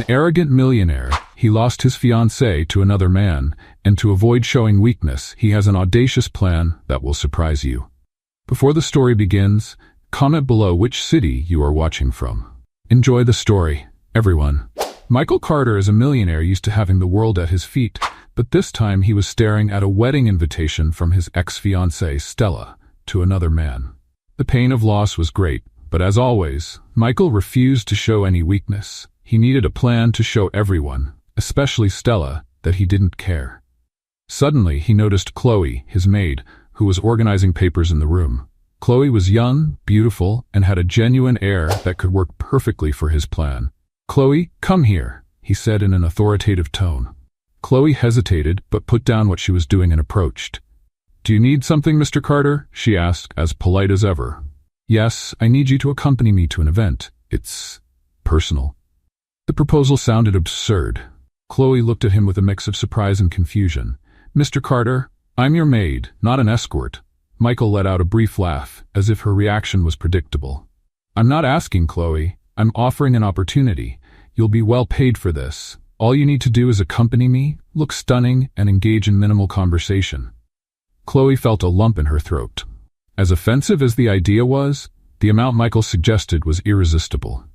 An arrogant millionaire, he lost his fiancée to another man, and to avoid showing weakness, he has an audacious plan that will surprise you. Before the story begins, comment below which city you are watching from. Enjoy the story, everyone. Michael Carter is a millionaire used to having the world at his feet, but this time he was staring at a wedding invitation from his ex-fiancée, Stella, to another man. The pain of loss was great, but as always, Michael refused to show any weakness. He needed a plan to show everyone, especially Stella, that he didn't care. Suddenly, he noticed Chloe, his maid, who was organizing papers in the room. Chloe was young, beautiful, and had a genuine air that could work perfectly for his plan. "Chloe, come here," he said in an authoritative tone. Chloe hesitated, but put down what she was doing and approached. "Do you need something, Mr. Carter?" she asked, as polite as ever. "Yes, I need you to accompany me to an event. It's personal." The proposal sounded absurd. Chloe looked at him with a mix of surprise and confusion. "Mr. Carter, I'm your maid, not an escort." Michael let out a brief laugh, as if her reaction was predictable. "I'm not asking, Chloe. I'm offering an opportunity. You'll be well paid for this. All you need to do is accompany me, look stunning, and engage in minimal conversation." Chloe felt a lump in her throat. As offensive as the idea was, the amount Michael suggested was irresistible.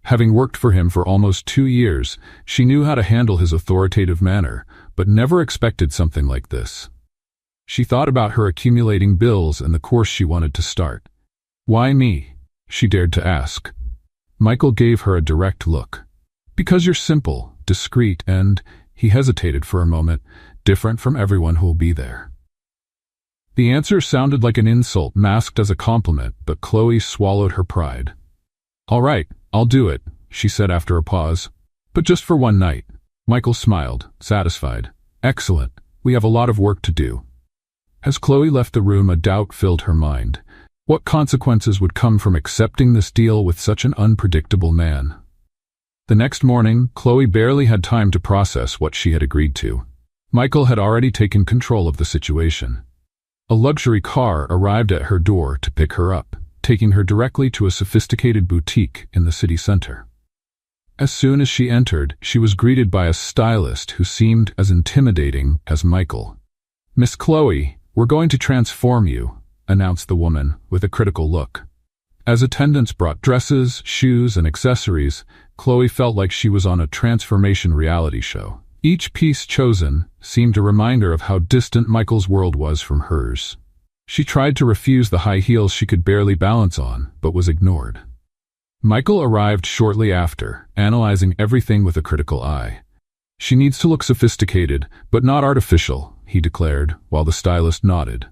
Having worked for him for almost 2 years, she knew how to handle his authoritative manner, but never expected something like this. She thought about her accumulating bills and the course she wanted to start. "Why me?" she dared to ask. Michael gave her a direct look. "Because you're simple, discreet, and," he hesitated for a moment, "different from everyone who'll be there." The answer sounded like an insult masked as a compliment, but Chloe swallowed her pride. "All right, I'll do it," she said after a pause. "But just for one night." Michael smiled, satisfied. "Excellent. We have a lot of work to do." As Chloe left the room, a doubt filled her mind. What consequences would come from accepting this deal with such an unpredictable man? The next morning, Chloe barely had time to process what she had agreed to. Michael had already taken control of the situation. A luxury car arrived at her door to pick her up, taking her directly to a sophisticated boutique in the city center. As soon as she entered, she was greeted by a stylist who seemed as intimidating as Michael. "Miss Chloe, we're going to transform you," announced the woman, with a critical look. As attendants brought dresses, shoes, and accessories, Chloe felt like she was on a transformation reality show. Each piece chosen seemed a reminder of how distant Michael's world was from hers. She tried to refuse the high heels she could barely balance on, but was ignored. Michael arrived shortly after, analyzing everything with a critical eye. "She needs to look sophisticated, but not artificial," he declared, while the stylist nodded.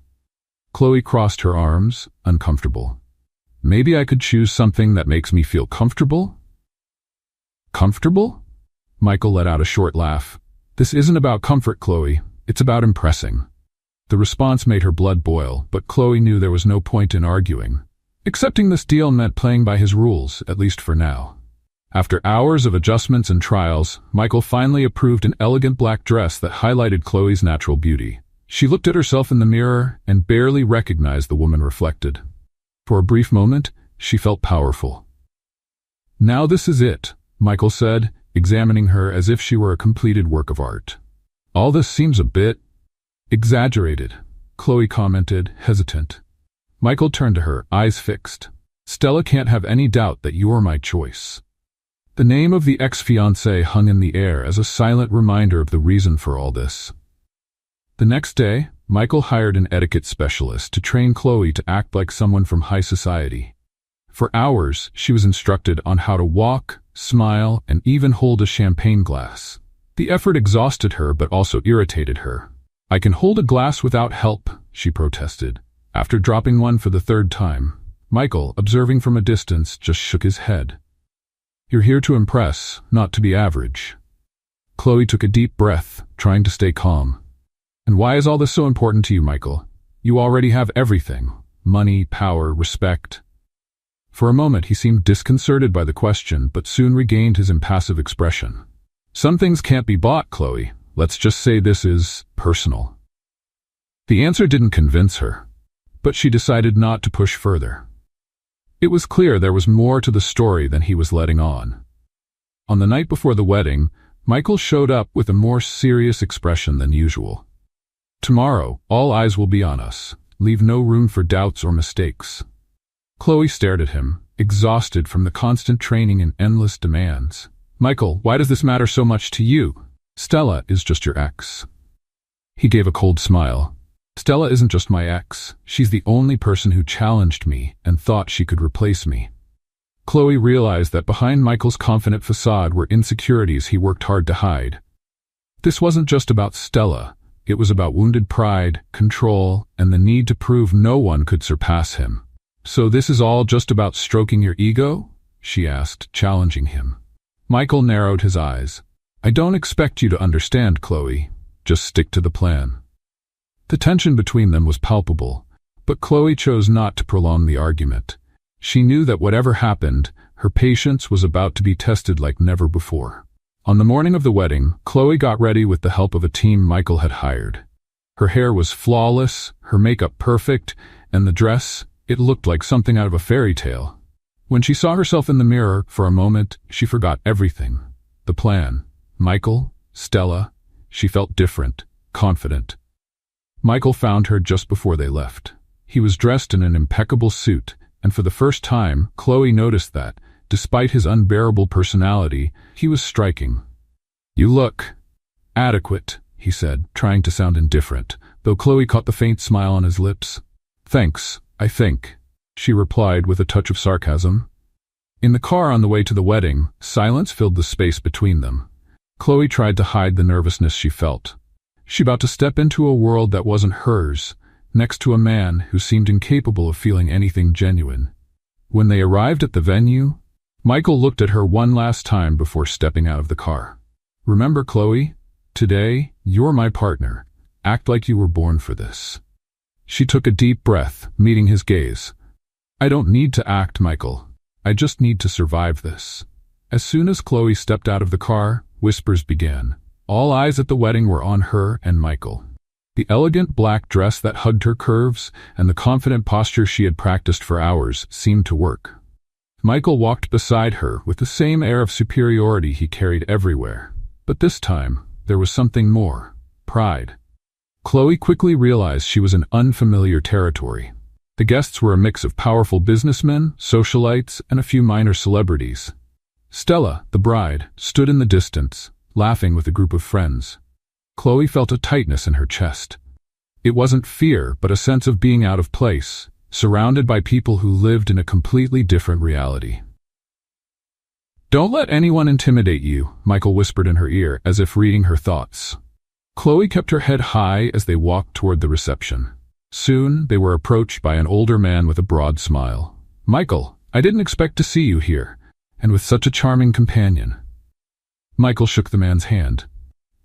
Chloe crossed her arms, uncomfortable. "Maybe I could choose something that makes me feel comfortable?" "Comfortable?" Michael let out a short laugh. "This isn't about comfort, Chloe. It's about impressing." The response made her blood boil, but Chloe knew there was no point in arguing. Accepting this deal meant playing by his rules, at least for now. After hours of adjustments and trials, Michael finally approved an elegant black dress that highlighted Chloe's natural beauty. She looked at herself in the mirror and barely recognized the woman reflected. For a brief moment, she felt powerful. "Now this is it," Michael said, examining her as if she were a completed work of art. "All this seems a bit exaggerated," Chloe commented, hesitant. Michael turned to her, eyes fixed. "Stella can't have any doubt that you're my choice." The name of the ex-fiancé hung in the air as a silent reminder of the reason for all this. The next day, Michael hired an etiquette specialist to train Chloe to act like someone from high society. For hours, she was instructed on how to walk, smile, and even hold a champagne glass. The effort exhausted her but also irritated her. "I can hold a glass without help," she protested. After dropping one for the 3rd time, Michael, observing from a distance, just shook his head. "You're here to impress, not to be average." Chloe took a deep breath, trying to stay calm. "And why is all this so important to you, Michael? You already have everything: money, power, respect." For a moment he seemed disconcerted by the question, but soon regained his impassive expression. "Some things can't be bought, Chloe. Let's just say this is personal." The answer didn't convince her, but she decided not to push further. It was clear there was more to the story than he was letting on. On the night before the wedding, Michael showed up with a more serious expression than usual. "Tomorrow, all eyes will be on us. Leave no room for doubts or mistakes." Chloe stared at him, exhausted from the constant training and endless demands. "Michael, why does this matter so much to you? Stella is just your ex." He gave a cold smile. "Stella isn't just my ex. She's the only person who challenged me and thought she could replace me." Chloe realized that behind Michael's confident facade were insecurities he worked hard to hide. This wasn't just about Stella. It was about wounded pride, control, and the need to prove no one could surpass him. "So this is all just about stroking your ego?" she asked, challenging him. Michael narrowed his eyes. "I don't expect you to understand, Chloe. Just stick to the plan." The tension between them was palpable, but Chloe chose not to prolong the argument. She knew that whatever happened, her patience was about to be tested like never before. On the morning of the wedding, Chloe got ready with the help of a team Michael had hired. Her hair was flawless, her makeup perfect, and the dress, it looked like something out of a fairy tale. When she saw herself in the mirror, for a moment, she forgot everything. The plan, Michael, Stella. She felt different, confident. Michael found her just before they left. He was dressed in an impeccable suit, and for the first time, Chloe noticed that, despite his unbearable personality, he was striking. "You look adequate," he said, trying to sound indifferent, though Chloe caught the faint smile on his lips. "Thanks, I think," she replied with a touch of sarcasm. In the car on the way to the wedding, silence filled the space between them. Chloe tried to hide the nervousness she felt. She about to step into a world that wasn't hers, next to a man who seemed incapable of feeling anything genuine. When they arrived at the venue, Michael looked at her one last time before stepping out of the car. "Remember, Chloe, today, you're my partner. Act like you were born for this." She took a deep breath, meeting his gaze. "I don't need to act, Michael. I just need to survive this." As soon as Chloe stepped out of the car, whispers began. All eyes at the wedding were on her and Michael. The elegant black dress that hugged her curves and the confident posture she had practiced for hours seemed to work. Michael walked beside her with the same air of superiority he carried everywhere. But this time, there was something more: pride. Chloe quickly realized she was in unfamiliar territory. The guests were a mix of powerful businessmen, socialites, and a few minor celebrities. Stella, the bride, stood in the distance, laughing with a group of friends. Chloe felt a tightness in her chest. It wasn't fear, but a sense of being out of place, surrounded by people who lived in a completely different reality. "Don't let anyone intimidate you," Michael whispered in her ear, as if reading her thoughts. Chloe kept her head high as they walked toward the reception. Soon, they were approached by an older man with a broad smile. "Michael, I didn't expect to see you here, and with such a charming companion." Michael shook the man's hand.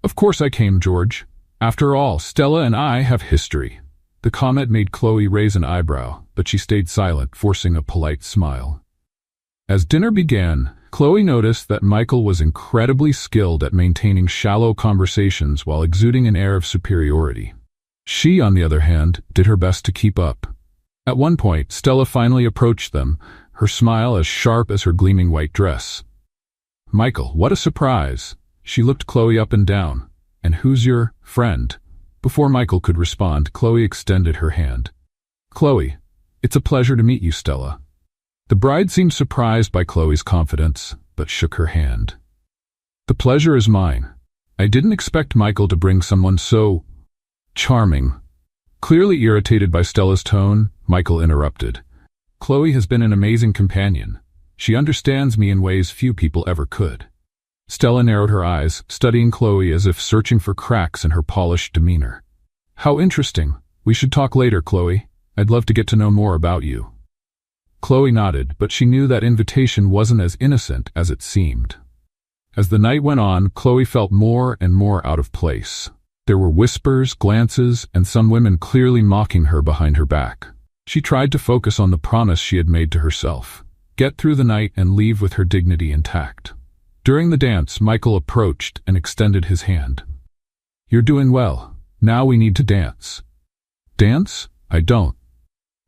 "Of course I came, George. After all, Stella and I have history." The comment made Chloe raise an eyebrow, but she stayed silent, forcing a polite smile. As dinner began, Chloe noticed that Michael was incredibly skilled at maintaining shallow conversations while exuding an air of superiority. She, on the other hand, did her best to keep up. At one point, Stella finally approached them, her smile as sharp as her gleaming white dress. "Michael, what a surprise!" She looked Chloe up and down. "And who's your friend?" Before Michael could respond, Chloe extended her hand. "Chloe, it's a pleasure to meet you, Stella." The bride seemed surprised by Chloe's confidence, but shook her hand. "The pleasure is mine. I didn't expect Michael to bring someone so charming." Clearly irritated by Stella's tone, Michael interrupted. "Chloe has been an amazing companion. She understands me in ways few people ever could." Stella narrowed her eyes, studying Chloe as if searching for cracks in her polished demeanor. "How interesting. We should talk later, Chloe. I'd love to get to know more about you." Chloe nodded, but she knew that invitation wasn't as innocent as it seemed. As the night went on, Chloe felt more and more out of place. There were whispers, glances, and some women clearly mocking her behind her back. She tried to focus on the promise she had made to herself: get through the night and leave with her dignity intact. During the dance, Michael approached and extended his hand. "You're doing well. Now we need to dance." "Dance? I don't."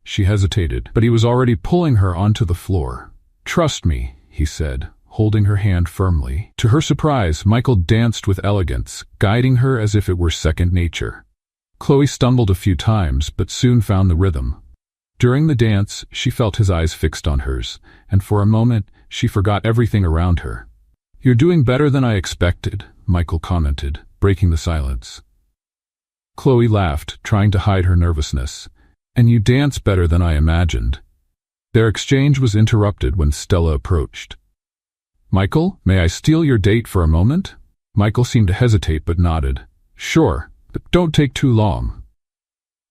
She hesitated, but he was already pulling her onto the floor. "Trust me," he said, holding her hand firmly. To her surprise, Michael danced with elegance, guiding her as if it were second nature. Chloe stumbled a few times, but soon found the rhythm. During the dance, she felt his eyes fixed on hers, and for a moment, she forgot everything around her. "You're doing better than I expected," Michael commented, breaking the silence. Chloe laughed, trying to hide her nervousness. "And you dance better than I imagined." Their exchange was interrupted when Stella approached. "Michael, may I steal your date for a moment?" Michael seemed to hesitate but nodded. "Sure, but don't take too long."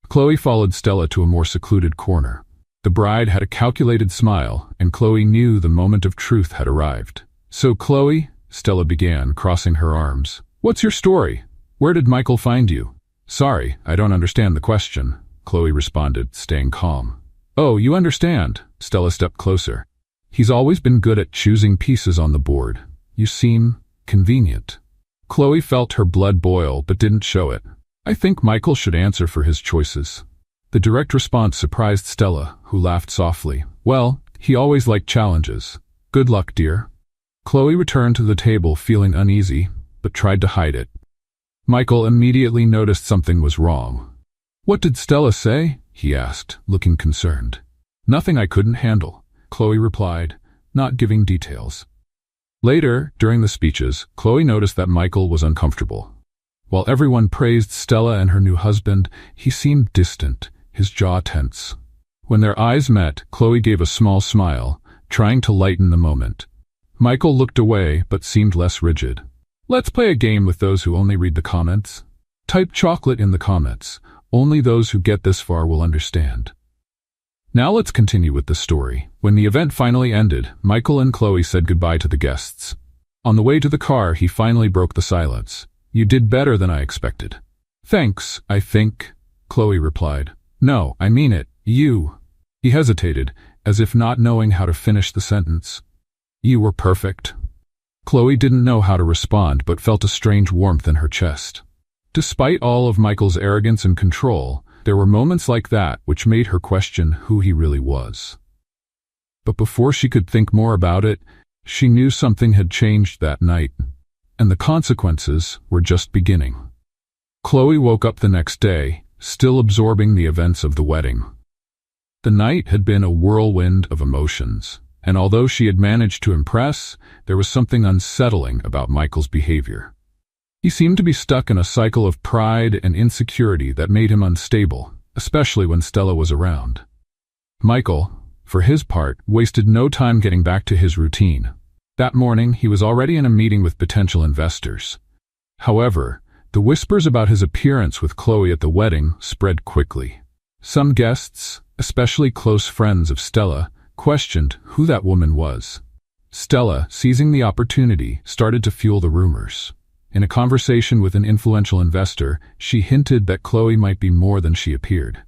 Chloe followed Stella to a more secluded corner. The bride had a calculated smile, and Chloe knew the moment of truth had arrived. "So Chloe," Stella began, crossing her arms, "what's your story? Where did Michael find you?" "Sorry, I don't understand the question," Chloe responded, staying calm. "Oh, you understand." Stella stepped closer. "He's always been good at choosing pieces on the board. You seem convenient." Chloe felt her blood boil but didn't show it. "I think Michael should answer for his choices." The direct response surprised Stella, who laughed softly. "Well, he always liked challenges. Good luck, dear." Chloe returned to the table feeling uneasy, but tried to hide it. Michael immediately noticed something was wrong. "What did Stella say?" he asked, looking concerned. "Nothing I couldn't handle," Chloe replied, not giving details. Later, during the speeches, Chloe noticed that Michael was uncomfortable. While everyone praised Stella and her new husband, he seemed distant, his jaw tense. When their eyes met, Chloe gave a small smile, trying to lighten the moment. Michael looked away but seemed less rigid. "Let's play a game with those who only read the comments. Type chocolate in the comments. Only those who get this far will understand." Now let's continue with the story. When the event finally ended, Michael and Chloe said goodbye to the guests. On the way to the car, he finally broke the silence. "You did better than I expected." "Thanks, I think," Chloe replied. "No, I mean it. You." He hesitated, as if not knowing how to finish the sentence. "You were perfect." Chloe didn't know how to respond but felt a strange warmth in her chest. Despite all of Michael's arrogance and control, there were moments like that which made her question who he really was. But before she could think more about it, she knew something had changed that night, and the consequences were just beginning. Chloe woke up the next day, still absorbing the events of the wedding. The night had been a whirlwind of emotions, and although she had managed to impress, there was something unsettling about Michael's behavior. He seemed to be stuck in a cycle of pride and insecurity that made him unstable, especially when Stella was around. Michael, for his part, wasted no time getting back to his routine. That morning, he was already in a meeting with potential investors. However, the whispers about his appearance with Chloe at the wedding spread quickly. Some guests, especially close friends of Stella, questioned who that woman was. Stella, seizing the opportunity, started to fuel the rumors. In a conversation with an influential investor, she hinted that Chloe might be more than she appeared.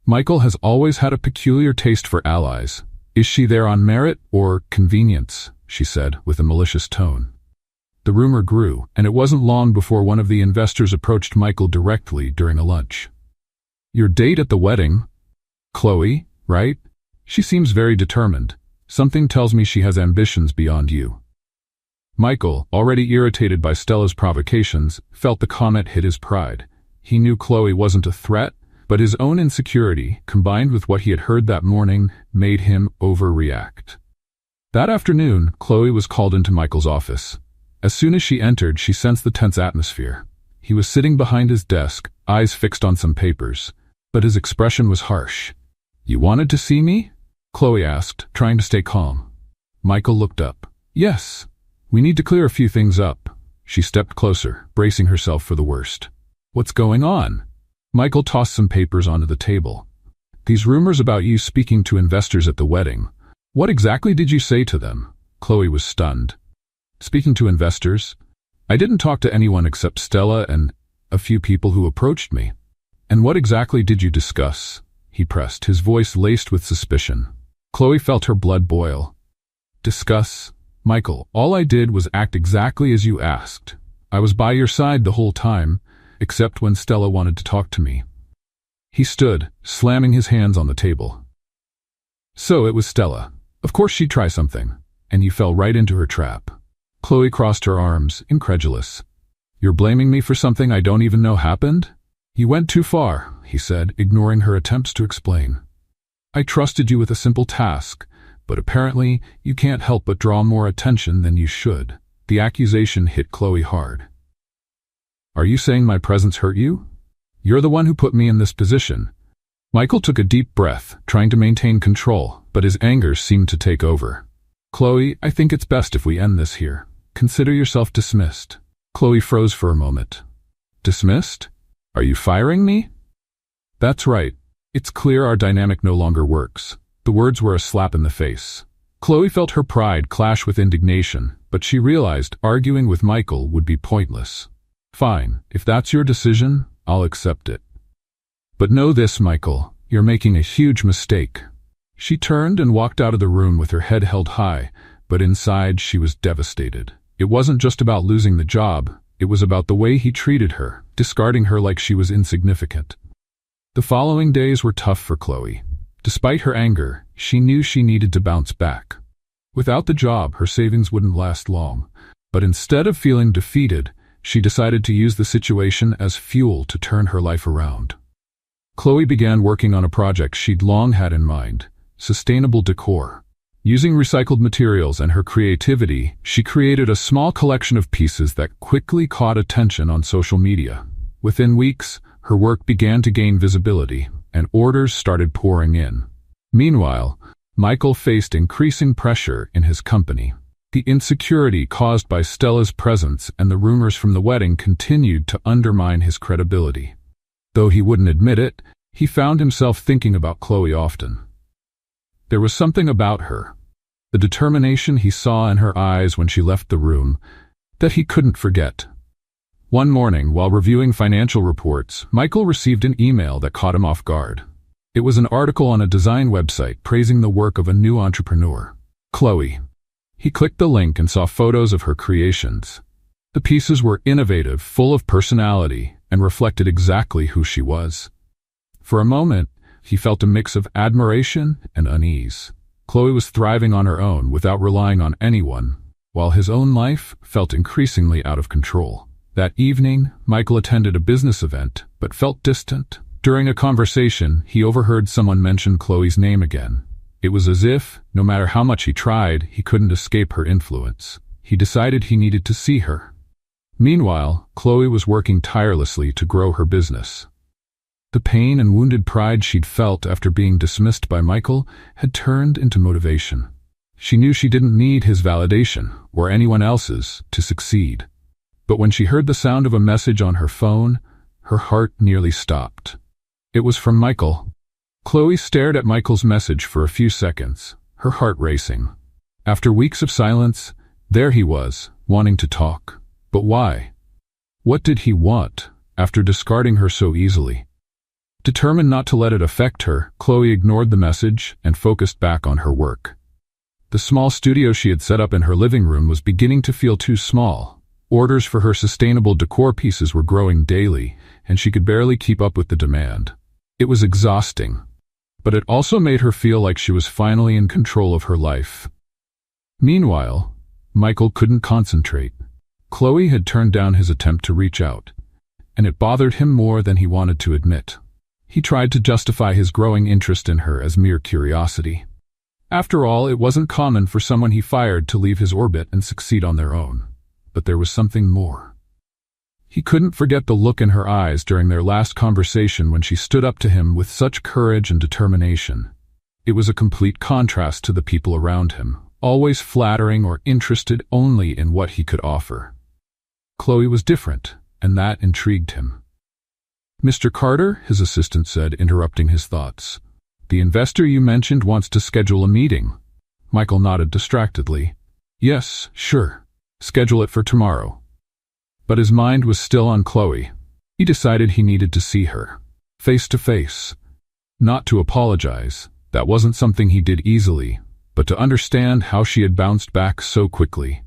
"Michael has always had a peculiar taste for allies. Is she there on merit or convenience?" she said, with a malicious tone. The rumor grew, and it wasn't long before one of the investors approached Michael directly during a lunch. "Your date at the wedding? Chloe, right? She seems very determined. Something tells me she has ambitions beyond you." Michael, already irritated by Stella's provocations, felt the comment hit his pride. He knew Chloe wasn't a threat, but his own insecurity, combined with what he had heard that morning, made him overreact. That afternoon, Chloe was called into Michael's office. As soon as she entered, she sensed the tense atmosphere. He was sitting behind his desk, eyes fixed on some papers, but his expression was harsh. "You wanted to see me?" Chloe asked, trying to stay calm. Michael looked up. "Yes. We need to clear a few things up." She stepped closer, bracing herself for the worst. "What's going on?" Michael tossed some papers onto the table. "These rumors about you speaking to investors at the wedding. What exactly did you say to them?" Chloe was stunned. "Speaking to investors? I didn't talk to anyone except Stella and a few people who approached me." "And what exactly did you discuss?" he pressed, his voice laced with suspicion. Chloe felt her blood boil. "Discuss? Michael, all I did was act exactly as you asked. I was by your side the whole time, except when Stella wanted to talk to me." He stood, slamming his hands on the table. "So it was Stella. Of course she'd try something. and you fell right into her trap. Chloe crossed her arms, incredulous. You're blaming me for something I don't even know happened? You went too far, he said, ignoring her attempts to explain. I trusted you with a simple task, but apparently you can't help but draw more attention than you should. The accusation hit Chloe hard. Are you saying my presence hurt you? You're the one who put me in this position. Michael took a deep breath, trying to maintain control, but his anger seemed to take over. Chloe, I think it's best if we end this here. Consider yourself dismissed. Chloe froze for a moment. Dismissed? Are you firing me? That's right. It's clear our dynamic no longer works. The words were a slap in the face. Chloe felt her pride clash with indignation, but she realized arguing with Michael would be pointless. Fine, if that's your decision, I'll accept it. But know this, Michael, you're making a huge mistake. She turned and walked out of the room with her head held high, but inside she was devastated. It wasn't just about losing the job, it was about the way he treated her, discarding her like she was insignificant. The following days were tough for Chloe. Despite her anger, she knew she needed to bounce back. Without the job, her savings wouldn't last long. But instead of feeling defeated, she decided to use the situation as fuel to turn her life around. Chloe began working on a project she'd long had in mind, sustainable decor. Using recycled materials and her creativity, she created a small collection of pieces that quickly caught attention on social media. Within weeks, her work began to gain visibility, and orders started pouring in. Meanwhile, Michael faced increasing pressure in his company. The insecurity caused by Stella's presence and the rumors from the wedding continued to undermine his credibility. Though he wouldn't admit it, he found himself thinking about Chloe often. There was something about her, the determination he saw in her eyes when she left the room, that he couldn't forget. One morning, while reviewing financial reports, Michael received an email that caught him off guard. It was an article on a design website praising the work of a new entrepreneur, Chloe. He clicked the link and saw photos of her creations. The pieces were innovative, full of personality, and reflected exactly who she was. For a moment, he felt a mix of admiration and unease. Chloe was thriving on her own without relying on anyone, while his own life felt increasingly out of control. That evening, Michael attended a business event, but felt distant. During a conversation, he overheard someone mention Chloe's name again. It was as if, no matter how much he tried, he couldn't escape her influence. He decided he needed to see her. Meanwhile, Chloe was working tirelessly to grow her business. The pain and wounded pride she'd felt after being dismissed by Michael had turned into motivation. She knew she didn't need his validation, or anyone else's, to succeed. But when she heard the sound of a message on her phone, her heart nearly stopped. It was from Michael. Chloe stared at Michael's message for a few seconds, her heart racing. After weeks of silence, there he was, wanting to talk. But why? What did he want, after discarding her so easily? Determined not to let it affect her, Chloe ignored the message and focused back on her work. The small studio she had set up in her living room was beginning to feel too small. Orders for her sustainable decor pieces were growing daily, and she could barely keep up with the demand. It was exhausting, but it also made her feel like she was finally in control of her life. Meanwhile, Michael couldn't concentrate. Chloe had turned down his attempt to reach out, and it bothered him more than he wanted to admit. He tried to justify his growing interest in her as mere curiosity. After all, it wasn't common for someone he fired to leave his orbit and succeed on their own. But there was something more. He couldn't forget the look in her eyes during their last conversation when she stood up to him with such courage and determination. It was a complete contrast to the people around him, always flattering or interested only in what he could offer. Chloe was different, and that intrigued him. Mr. Carter, his assistant said, interrupting his thoughts. The investor you mentioned wants to schedule a meeting. Michael nodded distractedly. Yes, sure. Schedule it for tomorrow. But his mind was still on Chloe. He decided he needed to see her, face to face. Not to apologize, that wasn't something he did easily, but to understand how she had bounced back so quickly.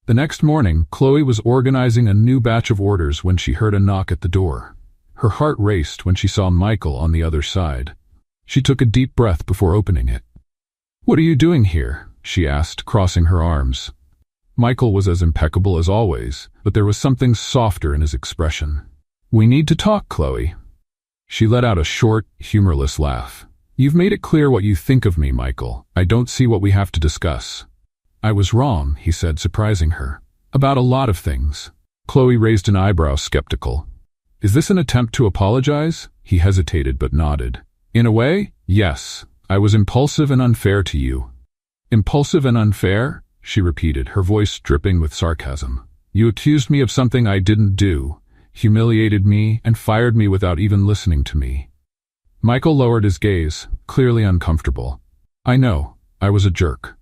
The next morning, Chloe was organizing a new batch of orders when she heard a knock at the door. Her heart raced when she saw Michael on the other side. She took a deep breath before opening it. "What are you doing here?" she asked, crossing her arms. Michael was as impeccable as always, but there was something softer in his expression. "We need to talk, Chloe." She let out a short, humorless laugh. "You've made it clear what you think of me, Michael. I don't see what we have to discuss." "I was wrong," he said, surprising her. "About a lot of things." Chloe raised an eyebrow, skeptical. "Is this an attempt to apologize?" He hesitated but nodded. "In a way, yes. I was impulsive and unfair to you." "Impulsive and unfair?" she repeated, her voice dripping with sarcasm. "You accused me of something I didn't do, humiliated me, and fired me without even listening to me." Michael lowered his gaze, clearly uncomfortable. "I know, I was a jerk."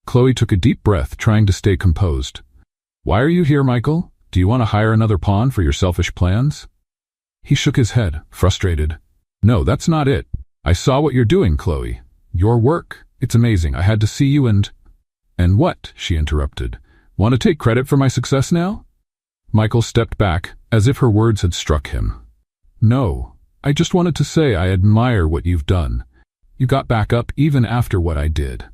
Chloe took a deep breath, trying to stay composed. "Why are you here, Michael? Do you want to hire another pawn for your selfish plans?" He shook his head, frustrated. "No, that's not it. I saw what you're doing, Chloe. Your work. It's amazing. I had to see you and—" "And what?" she interrupted. "Want to take credit for my success now?" Michael stepped back, as if her words had struck him. "No, I just wanted to say I admire what you've done. You got back up even after what I did."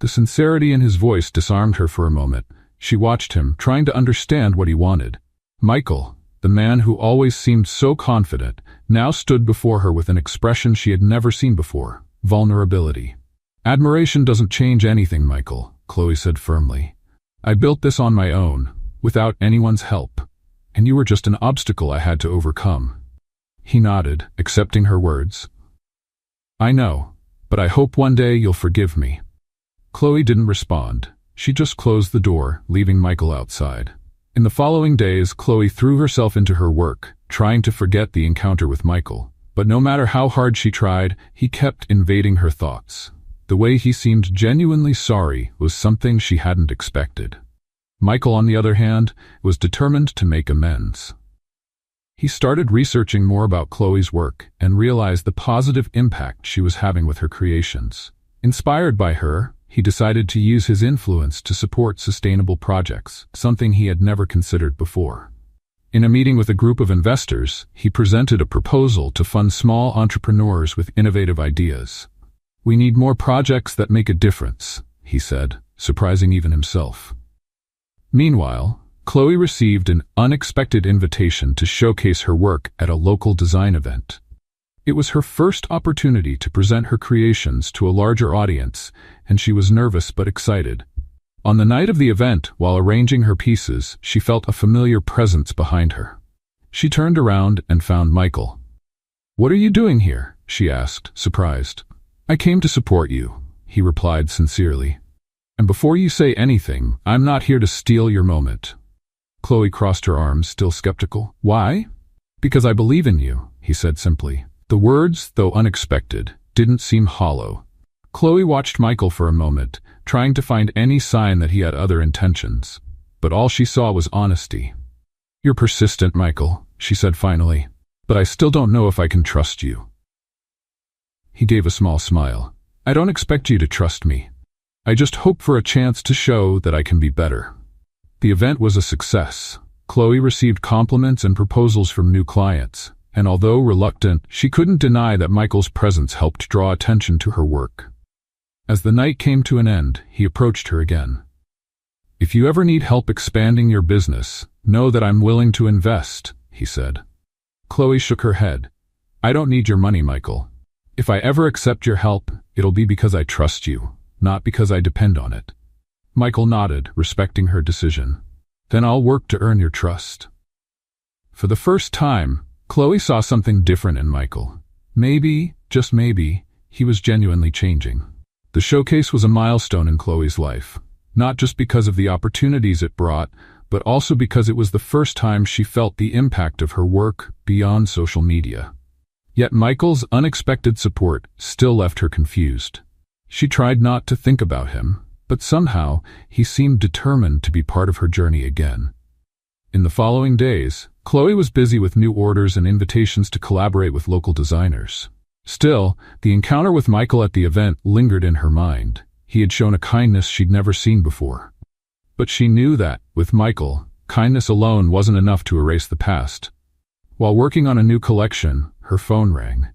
The sincerity in his voice disarmed her for a moment. She watched him, trying to understand what he wanted. Michael, the man who always seemed so confident, now stood before her with an expression she had never seen before: vulnerability. "Admiration doesn't change anything, Michael," Chloe said firmly. "I built this on my own, without anyone's help, and you were just an obstacle I had to overcome." He nodded, accepting her words. "I know, but I hope one day you'll forgive me." Chloe didn't respond. She just closed the door, leaving Michael outside. In the following days, Chloe threw herself into her work, trying to forget the encounter with Michael. But no matter how hard she tried, he kept invading her thoughts. The way he seemed genuinely sorry was something she hadn't expected. Michael, on the other hand, was determined to make amends. He started researching more about Chloe's work and realized the positive impact she was having with her creations. Inspired by her, he decided to use his influence to support sustainable projects, something he had never considered before. In a meeting with a group of investors, he presented a proposal to fund small entrepreneurs with innovative ideas. "We need more projects that make a difference," he said, surprising even himself. Meanwhile, Chloe received an unexpected invitation to showcase her work at a local design event. It was her first opportunity to present her creations to a larger audience, and she was nervous but excited. On the night of the event, while arranging her pieces, she felt a familiar presence behind her. She turned around and found Michael. "What are you doing here?" she asked, surprised. "I came to support you," he replied sincerely. "And before you say anything, I'm not here to steal your moment." Chloe crossed her arms, still skeptical. "Why?" "Because I believe in you," he said simply. The words, though unexpected, didn't seem hollow. Chloe watched Michael for a moment, trying to find any sign that he had other intentions. But all she saw was honesty. "You're persistent, Michael," she said finally. "But I still don't know if I can trust you." He gave a small smile. "I don't expect you to trust me. I just hope for a chance to show that I can be better." The event was a success. Chloe received compliments and proposals from new clients, and although reluctant, she couldn't deny that Michael's presence helped draw attention to her work. As the night came to an end, he approached her again. "If you ever need help expanding your business, know that I'm willing to invest," he said. Chloe shook her head. "I don't need your money, Michael. If I ever accept your help, it'll be because I trust you, not because I depend on it." Michael nodded, respecting her decision. "Then I'll work to earn your trust." For the first time, Chloe saw something different in Michael. Maybe, just maybe, he was genuinely changing. The showcase was a milestone in Chloe's life, not just because of the opportunities it brought, but also because it was the first time she felt the impact of her work beyond social media. Yet Michael's unexpected support still left her confused. She tried not to think about him, but somehow he seemed determined to be part of her journey again. In the following days, Chloe was busy with new orders and invitations to collaborate with local designers. Still, the encounter with Michael at the event lingered in her mind. He had shown a kindness she'd never seen before. But she knew that, with Michael, kindness alone wasn't enough to erase the past. While working on a new collection, her phone rang.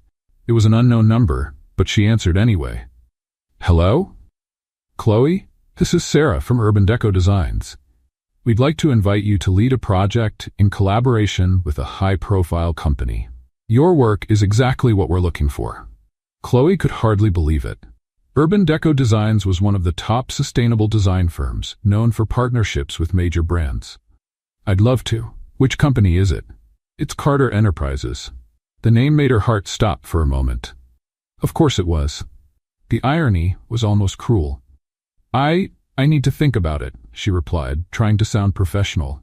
It was an unknown number, but she answered anyway. "Hello? Chloe?" This is Sarah from Urban Deco Designs. We'd like to invite you to lead a project in collaboration with a high-profile company. Your work is exactly what we're looking for." Chloe could hardly believe it. Urban Deco Designs was one of the top sustainable design firms, known for partnerships with major brands. "I'd love to. Which company is it?" "It's Carter Enterprises." The name made her heart stop for a moment. Of course it was. The irony was almost cruel. I need to think about it," she replied, trying to sound professional.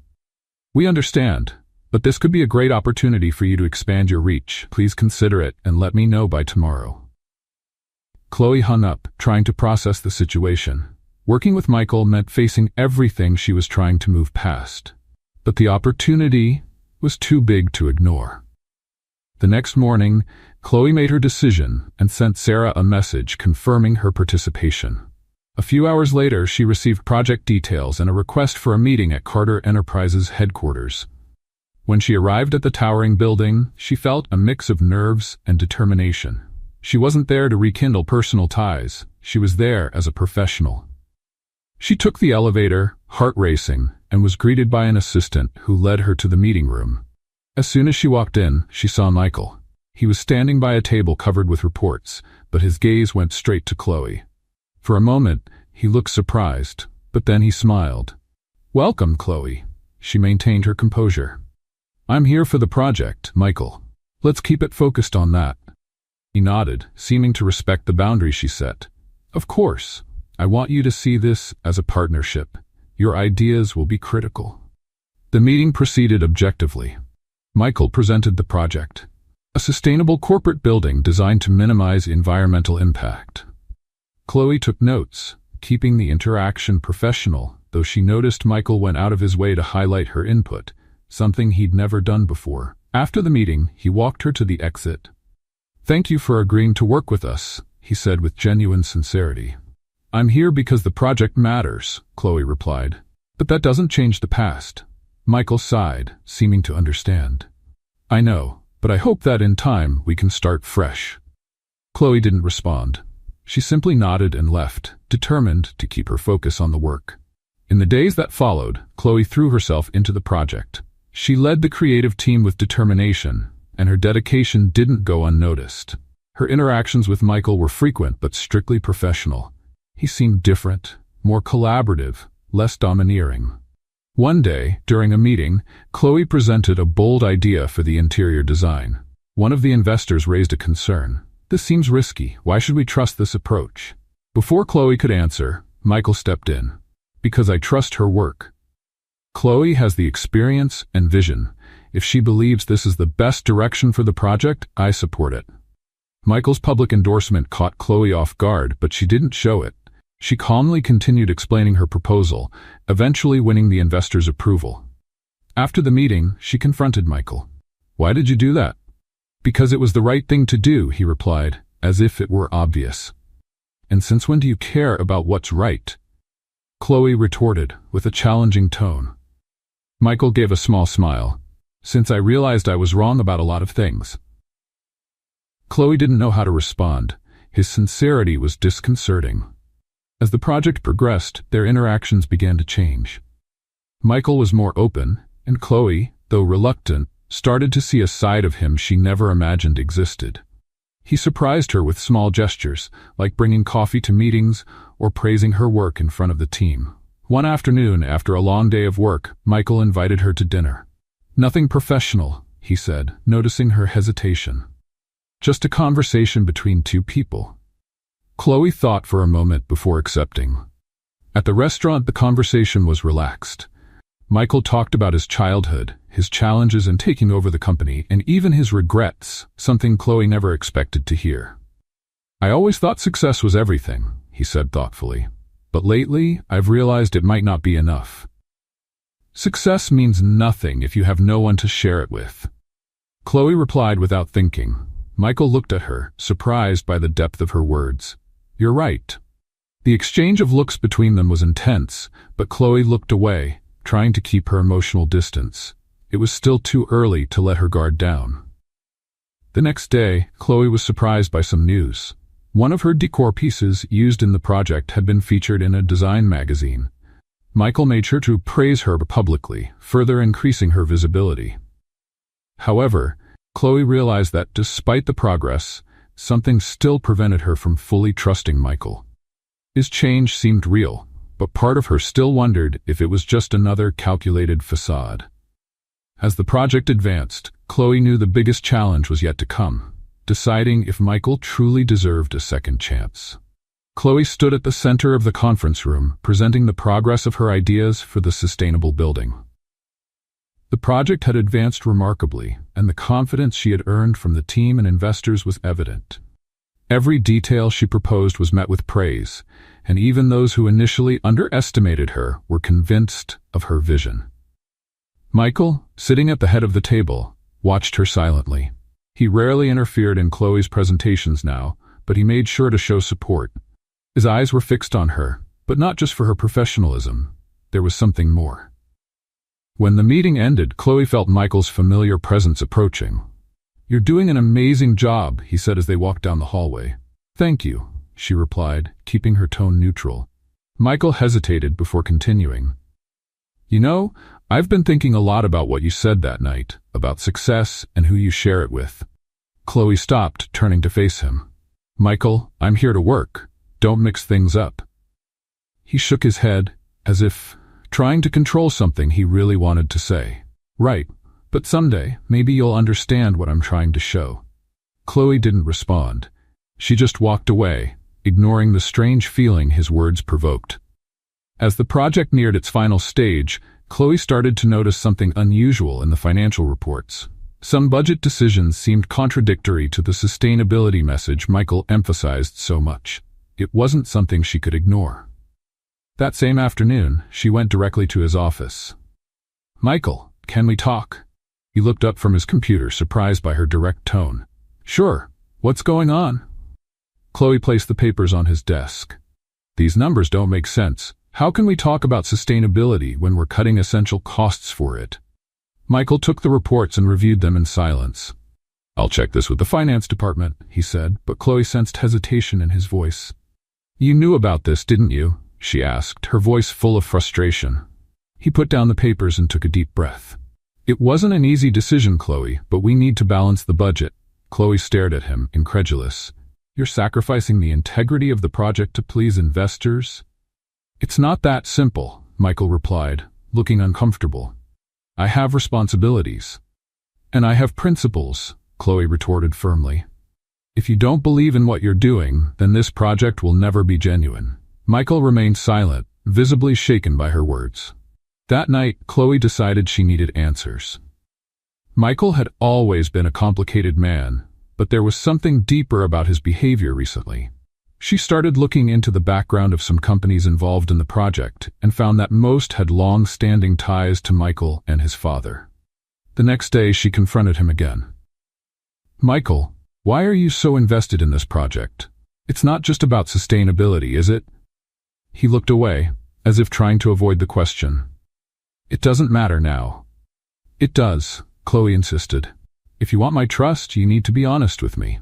"We understand, but this could be a great opportunity for you to expand your reach. Please consider it and let me know by tomorrow." Chloe hung up, trying to process the situation. Working with Michael meant facing everything she was trying to move past. But the opportunity was too big to ignore. The next morning, Chloe made her decision and sent Sarah a message confirming her participation. A few hours later, she received project details and a request for a meeting at Carter Enterprises headquarters. When she arrived at the towering building, she felt a mix of nerves and determination. She wasn't there to rekindle personal ties. She was there as a professional. She took the elevator, heart racing, and was greeted by an assistant who led her to the meeting room. As soon as she walked in, she saw Michael. He was standing by a table covered with reports, but his gaze went straight to Chloe. For a moment, he looked surprised, but then he smiled. "Welcome, Chloe." She maintained her composure. "I'm here for the project, Michael. Let's keep it focused on that." He nodded, seeming to respect the boundary she set. "Of course. I want you to see this as a partnership. Your ideas will be critical." The meeting proceeded objectively. Michael presented the project. A sustainable corporate building designed to minimize environmental impact. Chloe took notes, keeping the interaction professional, though she noticed Michael went out of his way to highlight her input, something he'd never done before. After the meeting, he walked her to the exit. "Thank you for agreeing to work with us," he said with genuine sincerity. "I'm here because the project matters," Chloe replied. "But that doesn't change the past." Michael sighed, seeming to understand. "I know, but I hope that in time we can start fresh." Chloe didn't respond. She simply nodded and left, determined to keep her focus on the work. In the days that followed, Chloe threw herself into the project. She led the creative team with determination, and her dedication didn't go unnoticed. Her interactions with Michael were frequent but strictly professional. He seemed different, more collaborative, less domineering. One day, during a meeting, Chloe presented a bold idea for the interior design. One of the investors raised a concern. "This seems risky. Why should we trust this approach?" Before Chloe could answer, Michael stepped in. "Because I trust her work. Chloe has the experience and vision. If she believes this is the best direction for the project, I support it." Michael's public endorsement caught Chloe off guard, but she didn't show it. She calmly continued explaining her proposal, eventually winning the investor's approval. After the meeting, she confronted Michael. "Why did you do that?" "Because it was the right thing to do," he replied, as if it were obvious. "And since when do you care about what's right?" Chloe retorted, with a challenging tone. Michael gave a small smile. "Since I realized I was wrong about a lot of things." Chloe didn't know how to respond. His sincerity was disconcerting. As the project progressed, their interactions began to change. Michael was more open, and Chloe, though reluctant, started to see a side of him she never imagined existed. He surprised her with small gestures, like bringing coffee to meetings or praising her work in front of the team. One afternoon, after a long day of work, Michael invited her to dinner. "Nothing professional," he said, noticing her hesitation. "Just a conversation between two people." Chloe thought for a moment before accepting. At the restaurant, the conversation was relaxed. Michael talked about his childhood, his challenges in taking over the company, and even his regrets, something Chloe never expected to hear. "I always thought success was everything," he said thoughtfully. "But lately, I've realized it might not be enough. Success means nothing if you have no one to share it with." Chloe replied without thinking. Michael looked at her, surprised by the depth of her words. "You're right." The exchange of looks between them was intense, but Chloe looked away, trying to keep her emotional distance. It was still too early to let her guard down. The next day, Chloe was surprised by some news. One of her decor pieces used in the project had been featured in a design magazine. Michael made sure to praise her publicly, further increasing her visibility. However, Chloe realized that despite the progress, something still prevented her from fully trusting Michael. His change seemed real, but part of her still wondered if it was just another calculated facade. As the project advanced, Chloe knew the biggest challenge was yet to come, deciding if Michael truly deserved a second chance. Chloe stood at the center of the conference room, presenting the progress of her ideas for the sustainable building. The project had advanced remarkably, and the confidence she had earned from the team and investors was evident. Every detail she proposed was met with praise, and even those who initially underestimated her were convinced of her vision. Michael, sitting at the head of the table, watched her silently. He rarely interfered in Chloe's presentations now, but he made sure to show support. His eyes were fixed on her, but not just for her professionalism. There was something more. When the meeting ended, Chloe felt Michael's familiar presence approaching. "You're doing an amazing job," he said as they walked down the hallway. "Thank you," she replied, keeping her tone neutral. Michael hesitated before continuing. "You know, I've been thinking a lot about what you said that night, about success and who you share it with." Chloe stopped, turning to face him. "Michael, I'm here to work. Don't mix things up." He shook his head, as if trying to control something he really wanted to say. "Right, but someday, maybe you'll understand what I'm trying to show." Chloe didn't respond. She just walked away, ignoring the strange feeling his words provoked. As the project neared its final stage, Chloe started to notice something unusual in the financial reports. Some budget decisions seemed contradictory to the sustainability message Michael emphasized so much. It wasn't something she could ignore. That same afternoon, she went directly to his office. "Michael, can we talk?" He looked up from his computer, surprised by her direct tone. "Sure. What's going on?" Chloe placed the papers on his desk. "These numbers don't make sense. How can we talk about sustainability when we're cutting essential costs for it?" Michael took the reports and reviewed them in silence. "I'll check this with the finance department," he said, but Chloe sensed hesitation in his voice. "You knew about this, didn't you?" she asked, her voice full of frustration. He put down the papers and took a deep breath. "It wasn't an easy decision, Chloe, but we need to balance the budget." Chloe stared at him, incredulous. "You're sacrificing the integrity of the project to please investors?" "It's not that simple," Michael replied, looking uncomfortable. "I have responsibilities." "And I have principles," Chloe retorted firmly. "If you don't believe in what you're doing, then this project will never be genuine." Michael remained silent, visibly shaken by her words. That night, Chloe decided she needed answers. Michael had always been a complicated man, but there was something deeper about his behavior recently. She started looking into the background of some companies involved in the project and found that most had long-standing ties to Michael and his father. The next day, she confronted him again. "Michael, why are you so invested in this project? It's not just about sustainability, is it?" He looked away, as if trying to avoid the question. "It doesn't matter now." "It does," Chloe insisted. "If you want my trust, you need to be honest with me."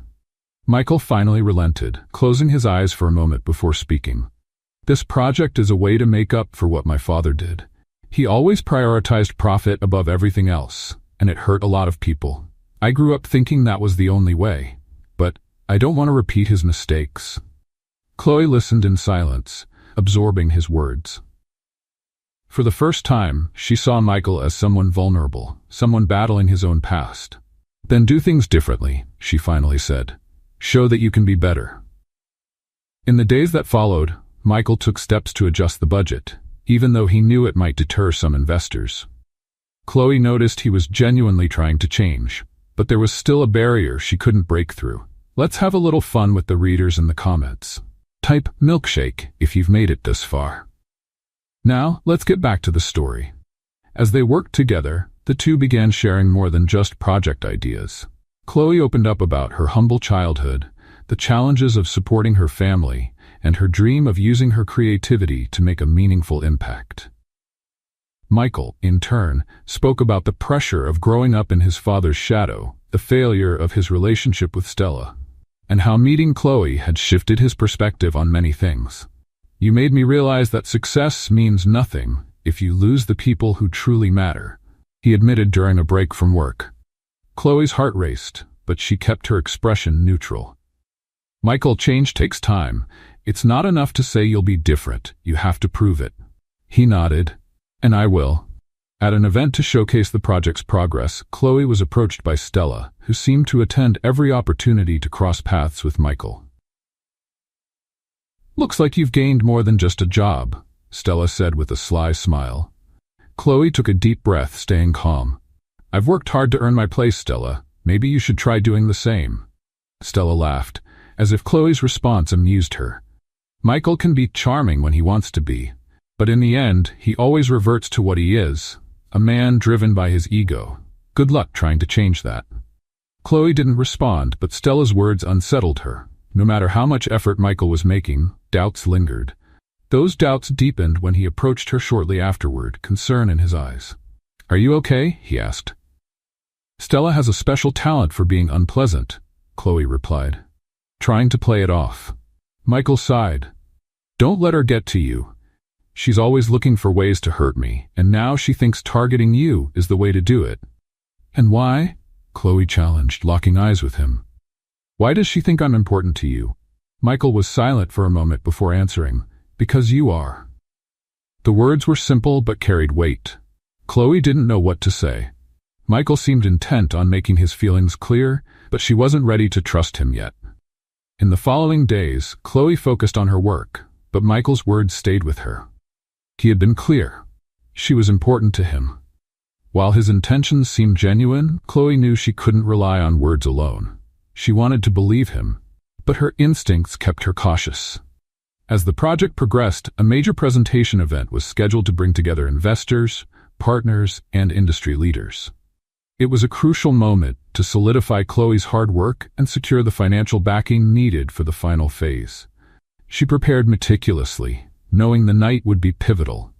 Michael finally relented, closing his eyes for a moment before speaking. "This project is a way to make up for what my father did. He always prioritized profit above everything else, and it hurt a lot of people. I grew up thinking that was the only way, but I don't want to repeat his mistakes." Chloe listened in silence, absorbing his words. For the first time, she saw Michael as someone vulnerable, someone battling his own past. "Then do things differently," she finally said. "Show that you can be better." In the days that followed, Michael took steps to adjust the budget, even though he knew it might deter some investors. Chloe noticed he was genuinely trying to change, but there was still a barrier she couldn't break through. "Let's have a little fun with the readers in the comments. Type milkshake if you've made it this far." Now, let's get back to the story. As they worked together, the two began sharing more than just project ideas. Chloe opened up about her humble childhood, the challenges of supporting her family, and her dream of using her creativity to make a meaningful impact. Michael, in turn, spoke about the pressure of growing up in his father's shadow, the failure of his relationship with Stella. and how meeting Chloe had shifted his perspective on many things. "You made me realize that success means nothing if you lose the people who truly matter," he admitted during a break from work. Chloe's heart raced, but she kept her expression neutral. "Michael, change takes time. It's not enough to say you'll be different. You have to prove it." He nodded. "And I will." At an event to showcase the project's progress, Chloe was approached by Stella, who seemed to attend every opportunity to cross paths with Michael. "Looks like you've gained more than just a job," Stella said with a sly smile. Chloe took a deep breath, staying calm. "I've worked hard to earn my place, Stella. Maybe you should try doing the same." Stella laughed, as if Chloe's response amused her. "Michael can be charming when he wants to be, but in the end, he always reverts to what he is, a man driven by his ego. Good luck trying to change that." Chloe didn't respond, but Stella's words unsettled her. No matter how much effort Michael was making, doubts lingered. Those doubts deepened when he approached her shortly afterward, concern in his eyes. "Are you okay?" he asked. "Stella has a special talent for being unpleasant," Chloe replied, trying to play it off. Michael sighed. "Don't let her get to you. She's always looking for ways to hurt me, and now she thinks targeting you is the way to do it." "And why?" Chloe challenged, locking eyes with him. "Why does she think I'm important to you?" Michael was silent for a moment before answering. "Because you are." The words were simple but carried weight. Chloe didn't know what to say. Michael seemed intent on making his feelings clear, but she wasn't ready to trust him yet. In the following days, Chloe focused on her work, but Michael's words stayed with her. He had been clear. She was important to him. While his intentions seemed genuine, Chloe knew she couldn't rely on words alone. She wanted to believe him, but her instincts kept her cautious. As the project progressed, a major presentation event was scheduled to bring together investors, partners, and industry leaders. It was a crucial moment to solidify Chloe's hard work and secure the financial backing needed for the final phase. She prepared meticulously, knowing the night would be pivotal.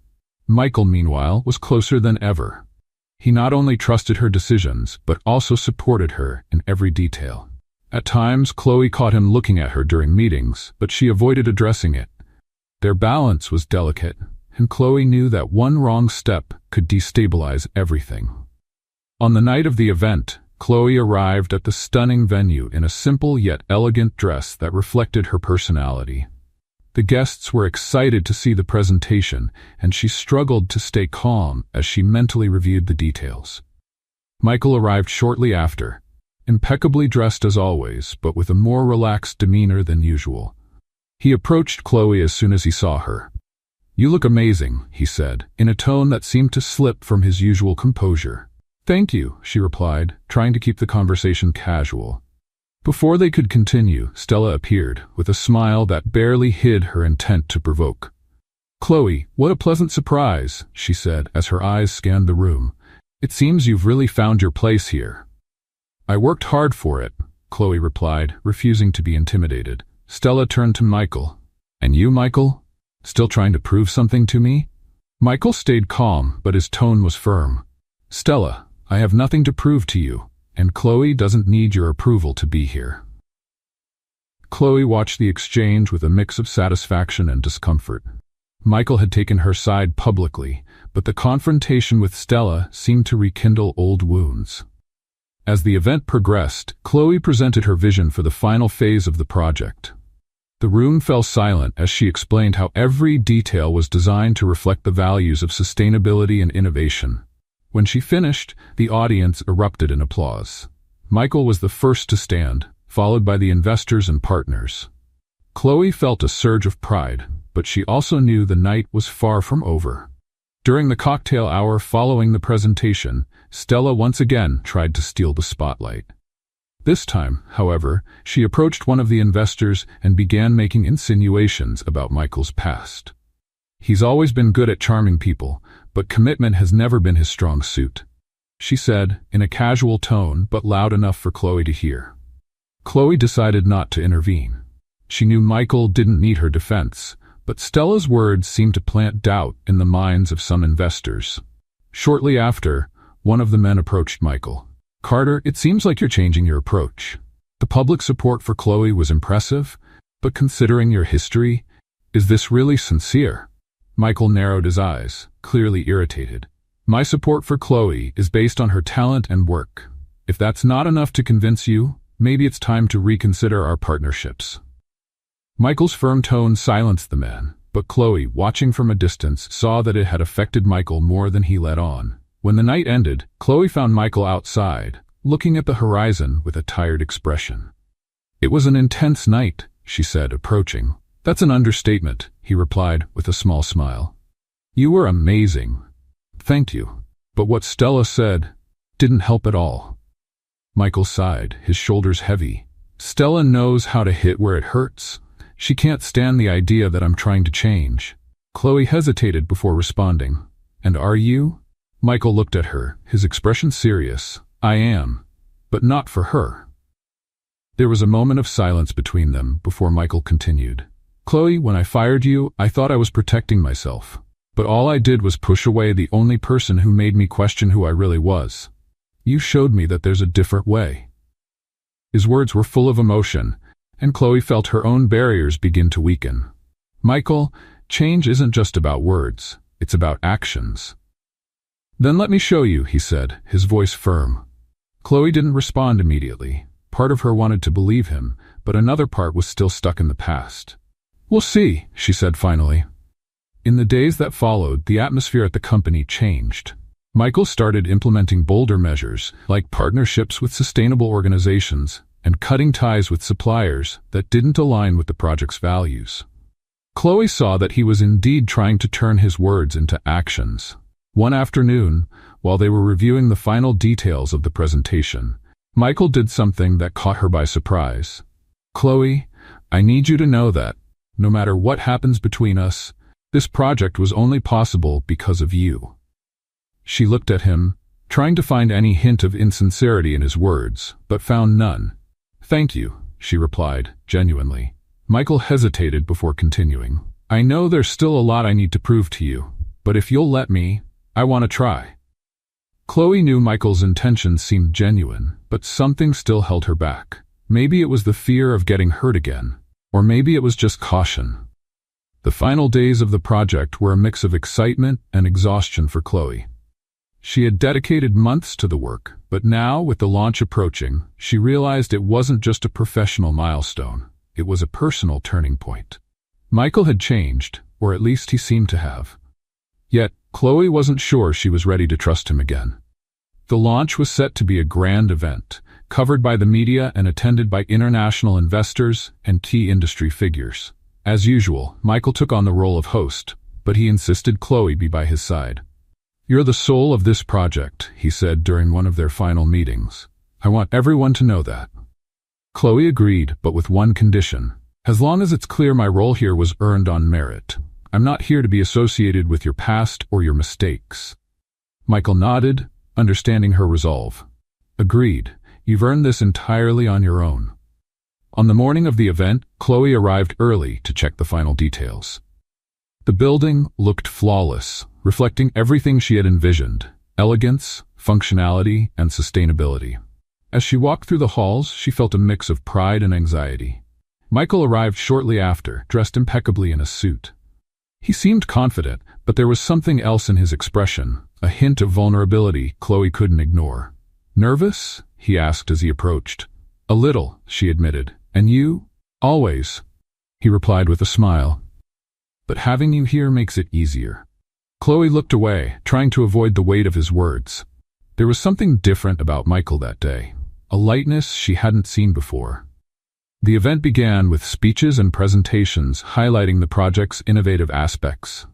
Michael, meanwhile, was closer than ever. He not only trusted her decisions, but also supported her in every detail. At times, Chloe caught him looking at her during meetings, but she avoided addressing it. Their balance was delicate, and Chloe knew that one wrong step could destabilize everything. On the night of the event, Chloe arrived at the stunning venue in a simple yet elegant dress that reflected her personality. The guests were excited to see the presentation, and she struggled to stay calm as she mentally reviewed the details. Michael arrived shortly after, impeccably dressed as always, but with a more relaxed demeanor than usual. He approached Chloe as soon as he saw her. "You look amazing," he said, in a tone that seemed to slip from his usual composure. "Thank you," she replied, trying to keep the conversation casual. Before they could continue, Stella appeared, with a smile that barely hid her intent to provoke. "Chloe, what a pleasant surprise," she said as her eyes scanned the room. "It seems you've really found your place here." "I worked hard for it," Chloe replied, refusing to be intimidated. Stella turned to Michael. "And you, Michael? Still trying to prove something to me?" Michael stayed calm, but his tone was firm. "Stella, I have nothing to prove to you, and Chloe doesn't need your approval to be here." Chloe watched the exchange with a mix of satisfaction and discomfort. Michael had taken her side publicly, but the confrontation with Stella seemed to rekindle old wounds. As the event progressed, Chloe presented her vision for the final phase of the project. The room fell silent as she explained how every detail was designed to reflect the values of sustainability and innovation. When she finished, the audience erupted in applause. Michael was the first to stand, followed by the investors and partners. Chloe felt a surge of pride, but she also knew the night was far from over. During the cocktail hour following the presentation, Stella once again tried to steal the spotlight. This time, however, she approached one of the investors and began making insinuations about Michael's past. "He's always been good at charming people, but commitment has never been his strong suit," she said, in a casual tone but loud enough for Chloe to hear. Chloe decided not to intervene. She knew Michael didn't need her defense, but Stella's words seemed to plant doubt in the minds of some investors. Shortly after, one of the men approached Michael. "Carter, it seems like you're changing your approach." The public support for Chloe was impressive, but considering your history, is this really sincere? Michael narrowed his eyes, clearly irritated. My support for Chloe is based on her talent and work. If that's not enough to convince you, maybe it's time to reconsider our partnerships. Michael's firm tone silenced the man, but Chloe, watching from a distance, saw that it had affected Michael more than he let on. When the night ended, Chloe found Michael outside, looking at the horizon with a tired expression. It was an intense night, she said, approaching. That's an understatement, he replied with a small smile. You were amazing. Thank you. But what Stella said didn't help at all. Michael sighed, his shoulders heavy. Stella knows how to hit where it hurts. She can't stand the idea that I'm trying to change. Chloe hesitated before responding. And are you? Michael looked at her, his expression serious. I am, but not for her. There was a moment of silence between them before Michael continued. Chloe, when I fired you, I thought I was protecting myself. But all I did was push away the only person who made me question who I really was. You showed me that there's a different way. His words were full of emotion, and Chloe felt her own barriers begin to weaken. Michael, change isn't just about words, it's about actions. Then let me show you, he said, his voice firm. Chloe didn't respond immediately. Part of her wanted to believe him, but another part was still stuck in the past. We'll see, she said finally. In the days that followed, the atmosphere at the company changed. Michael started implementing bolder measures, like partnerships with sustainable organizations and cutting ties with suppliers that didn't align with the project's values. Chloe saw that he was indeed trying to turn his words into actions. One afternoon, while they were reviewing the final details of the presentation, Michael did something that caught her by surprise. Chloe, I need you to know that, no matter what happens between us, this project was only possible because of you. She looked at him, trying to find any hint of insincerity in his words, but found none. Thank you, she replied, genuinely. Michael hesitated before continuing. I know there's still a lot I need to prove to you, but if you'll let me, I want to try. Chloe knew Michael's intentions seemed genuine, but something still held her back. Maybe it was the fear of getting hurt again, or maybe it was just caution. The final days of the project were a mix of excitement and exhaustion for Chloe. She had dedicated months to the work, but now, with the launch approaching, she realized it wasn't just a professional milestone, it was a personal turning point. Michael had changed, or at least he seemed to have. Yet, Chloe wasn't sure she was ready to trust him again. The launch was set to be a grand event, covered by the media and attended by international investors and key industry figures. As usual, Michael took on the role of host, but he insisted Chloe be by his side. You're the soul of this project, he said during one of their final meetings. I want everyone to know that. Chloe agreed, but with one condition. As long as it's clear my role here was earned on merit. I'm not here to be associated with your past or your mistakes. Michael nodded, understanding her resolve. Agreed. You've earned this entirely on your own. On the morning of the event, Chloe arrived early to check the final details. The building looked flawless, reflecting everything she had envisioned: elegance, functionality, and sustainability. As she walked through the halls, she felt a mix of pride and anxiety. Michael arrived shortly after, dressed impeccably in a suit. He seemed confident, but there was something else in his expression, a hint of vulnerability Chloe couldn't ignore. Nervous? He asked as he approached. A little, she admitted. And you? Always, he replied with a smile. But having you here makes it easier. Chloe looked away, trying to avoid the weight of his words. There was something different about Michael that day, a lightness she hadn't seen before. The event began with speeches and presentations highlighting the project's innovative aspects.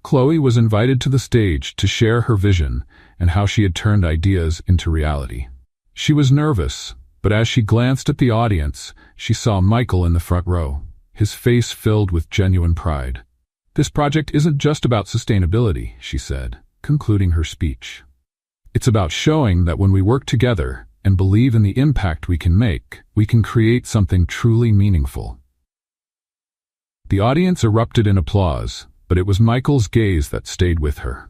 Chloe was invited to the stage to share her vision and how she had turned ideas into reality. She was nervous, but as she glanced at the audience, she saw Michael in the front row, his face filled with genuine pride. This project isn't just about sustainability, she said, concluding her speech. It's about showing that when we work together and believe in the impact we can make, we can create something truly meaningful. The audience erupted in applause, but it was Michael's gaze that stayed with her.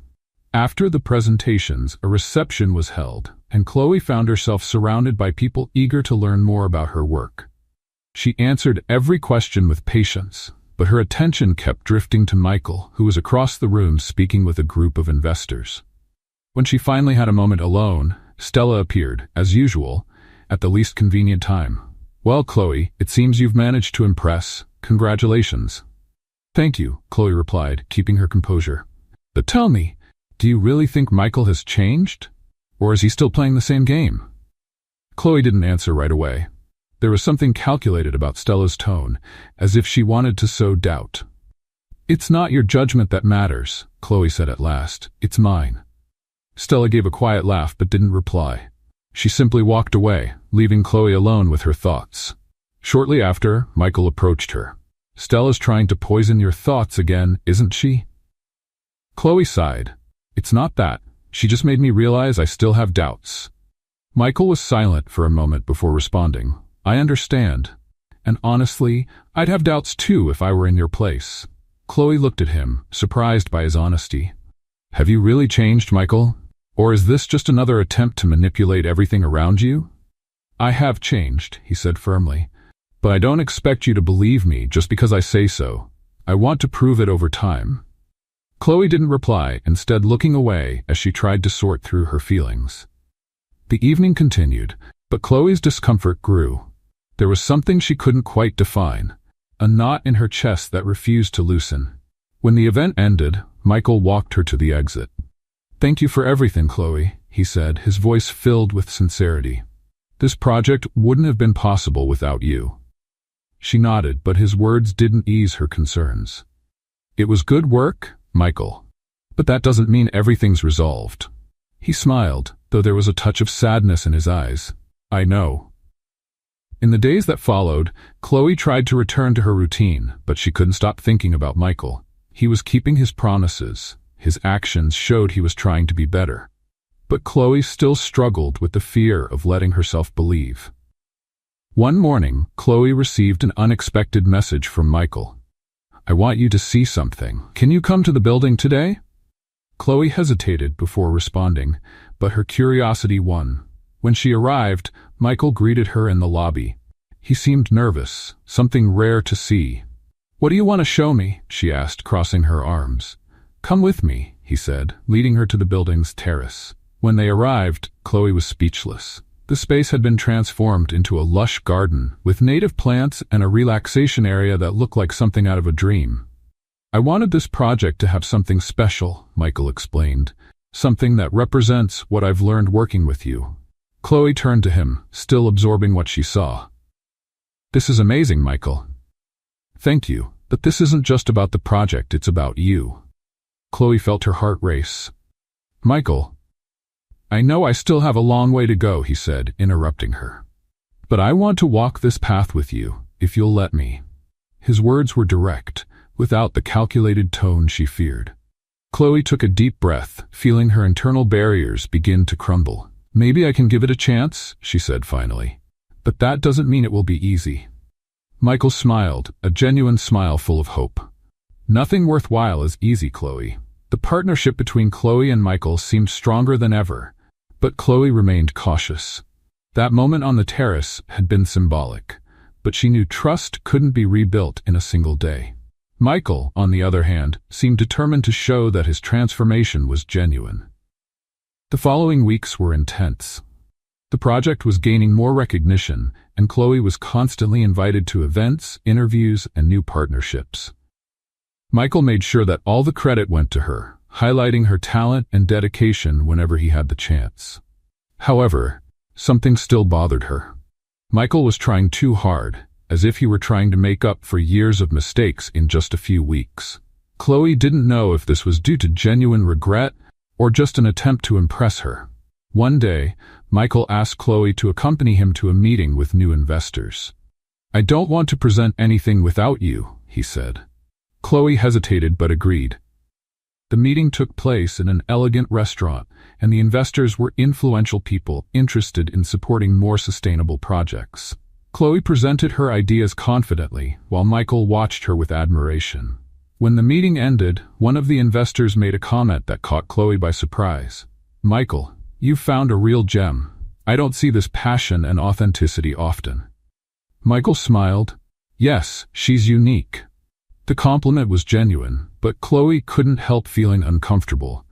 After the presentations, a reception was held, and Chloe found herself surrounded by people eager to learn more about her work. She answered every question with patience, but her attention kept drifting to Michael, who was across the room speaking with a group of investors. When she finally had a moment alone, Stella appeared, as usual, at the least convenient time. "Well, Chloe, it seems you've managed to impress. Congratulations." "Thank you," Chloe replied, keeping her composure. "But tell me, do you really think Michael has changed? Or is he still playing the same game?" Chloe didn't answer right away. There was something calculated about Stella's tone, as if she wanted to sow doubt. "It's not your judgment that matters," Chloe said at last. "It's mine." Stella gave a quiet laugh but didn't reply. She simply walked away, leaving Chloe alone with her thoughts. Shortly after, Michael approached her. "Stella's trying to poison your thoughts again, isn't she?" Chloe sighed. "It's not that. She just made me realize I still have doubts." Michael was silent for a moment before responding. "I understand. And honestly, I'd have doubts too if I were in your place." Chloe looked at him, surprised by his honesty. "Have you really changed, Michael? Or is this just another attempt to manipulate everything around you?" "I have changed," he said firmly. "But I don't expect you to believe me just because I say so. I want to prove it over time." Chloe didn't reply, instead looking away as she tried to sort through her feelings. The evening continued, but Chloe's discomfort grew. There was something she couldn't quite define, a knot in her chest that refused to loosen. When the event ended, Michael walked her to the exit. "Thank you for everything, Chloe," he said, his voice filled with sincerity. "This project wouldn't have been possible without you." She nodded, but his words didn't ease her concerns. "It was good work, Michael. But that doesn't mean everything's resolved." He smiled, though there was a touch of sadness in his eyes. "I know." In the days that followed, Chloe tried to return to her routine, but she couldn't stop thinking about Michael. He was keeping his promises. His actions showed he was trying to be better. But Chloe still struggled with the fear of letting herself believe. One morning, Chloe received an unexpected message from Michael. "I want you to see something. Can you come to the building today?" Chloe hesitated before responding, but her curiosity won. When she arrived, Michael greeted her in the lobby. He seemed nervous, something rare to see. "What do you want to show me?" she asked, crossing her arms. "Come with me," he said, leading her to the building's terrace. When they arrived, Chloe was speechless. The space had been transformed into a lush garden, with native plants and a relaxation area that looked like something out of a dream. "I wanted this project to have something special," Michael explained. "Something that represents what I've learned working with you." Chloe turned to him, still absorbing what she saw. "This is amazing, Michael." "Thank you, but this isn't just about the project, it's about you." Chloe felt her heart race. "Michael, I know I still have a long way to go," he said, interrupting her. "But I want to walk this path with you, if you'll let me." His words were direct, without the calculated tone she feared. Chloe took a deep breath, feeling her internal barriers begin to crumble. "Maybe I can give it a chance," she said finally. "But that doesn't mean it will be easy." Michael smiled, a genuine smile full of hope. "Nothing worthwhile is easy, Chloe." The partnership between Chloe and Michael seemed stronger than ever, but Chloe remained cautious. That moment on the terrace had been symbolic, but she knew trust couldn't be rebuilt in a single day. Michael, on the other hand, seemed determined to show that his transformation was genuine. The following weeks were intense. The project was gaining more recognition, and Chloe was constantly invited to events, interviews, and new partnerships. Michael made sure that all the credit went to her, highlighting her talent and dedication whenever he had the chance. However, something still bothered her. Michael was trying too hard, as if he were trying to make up for years of mistakes in just a few weeks. Chloe didn't know if this was due to genuine regret or just an attempt to impress her. One day, Michael asked Chloe to accompany him to a meeting with new investors. "I don't want to present anything without you," he said. Chloe hesitated but agreed. The meeting took place in an elegant restaurant, and the investors were influential people interested in supporting more sustainable projects. Chloe presented her ideas confidently, while Michael watched her with admiration. When the meeting ended, one of the investors made a comment that caught Chloe by surprise. "Michael, "You've found a real gem. I don't see this passion and authenticity often." Michael smiled. "Yes, she's unique." The compliment was genuine, but Chloe couldn't help feeling uncomfortable.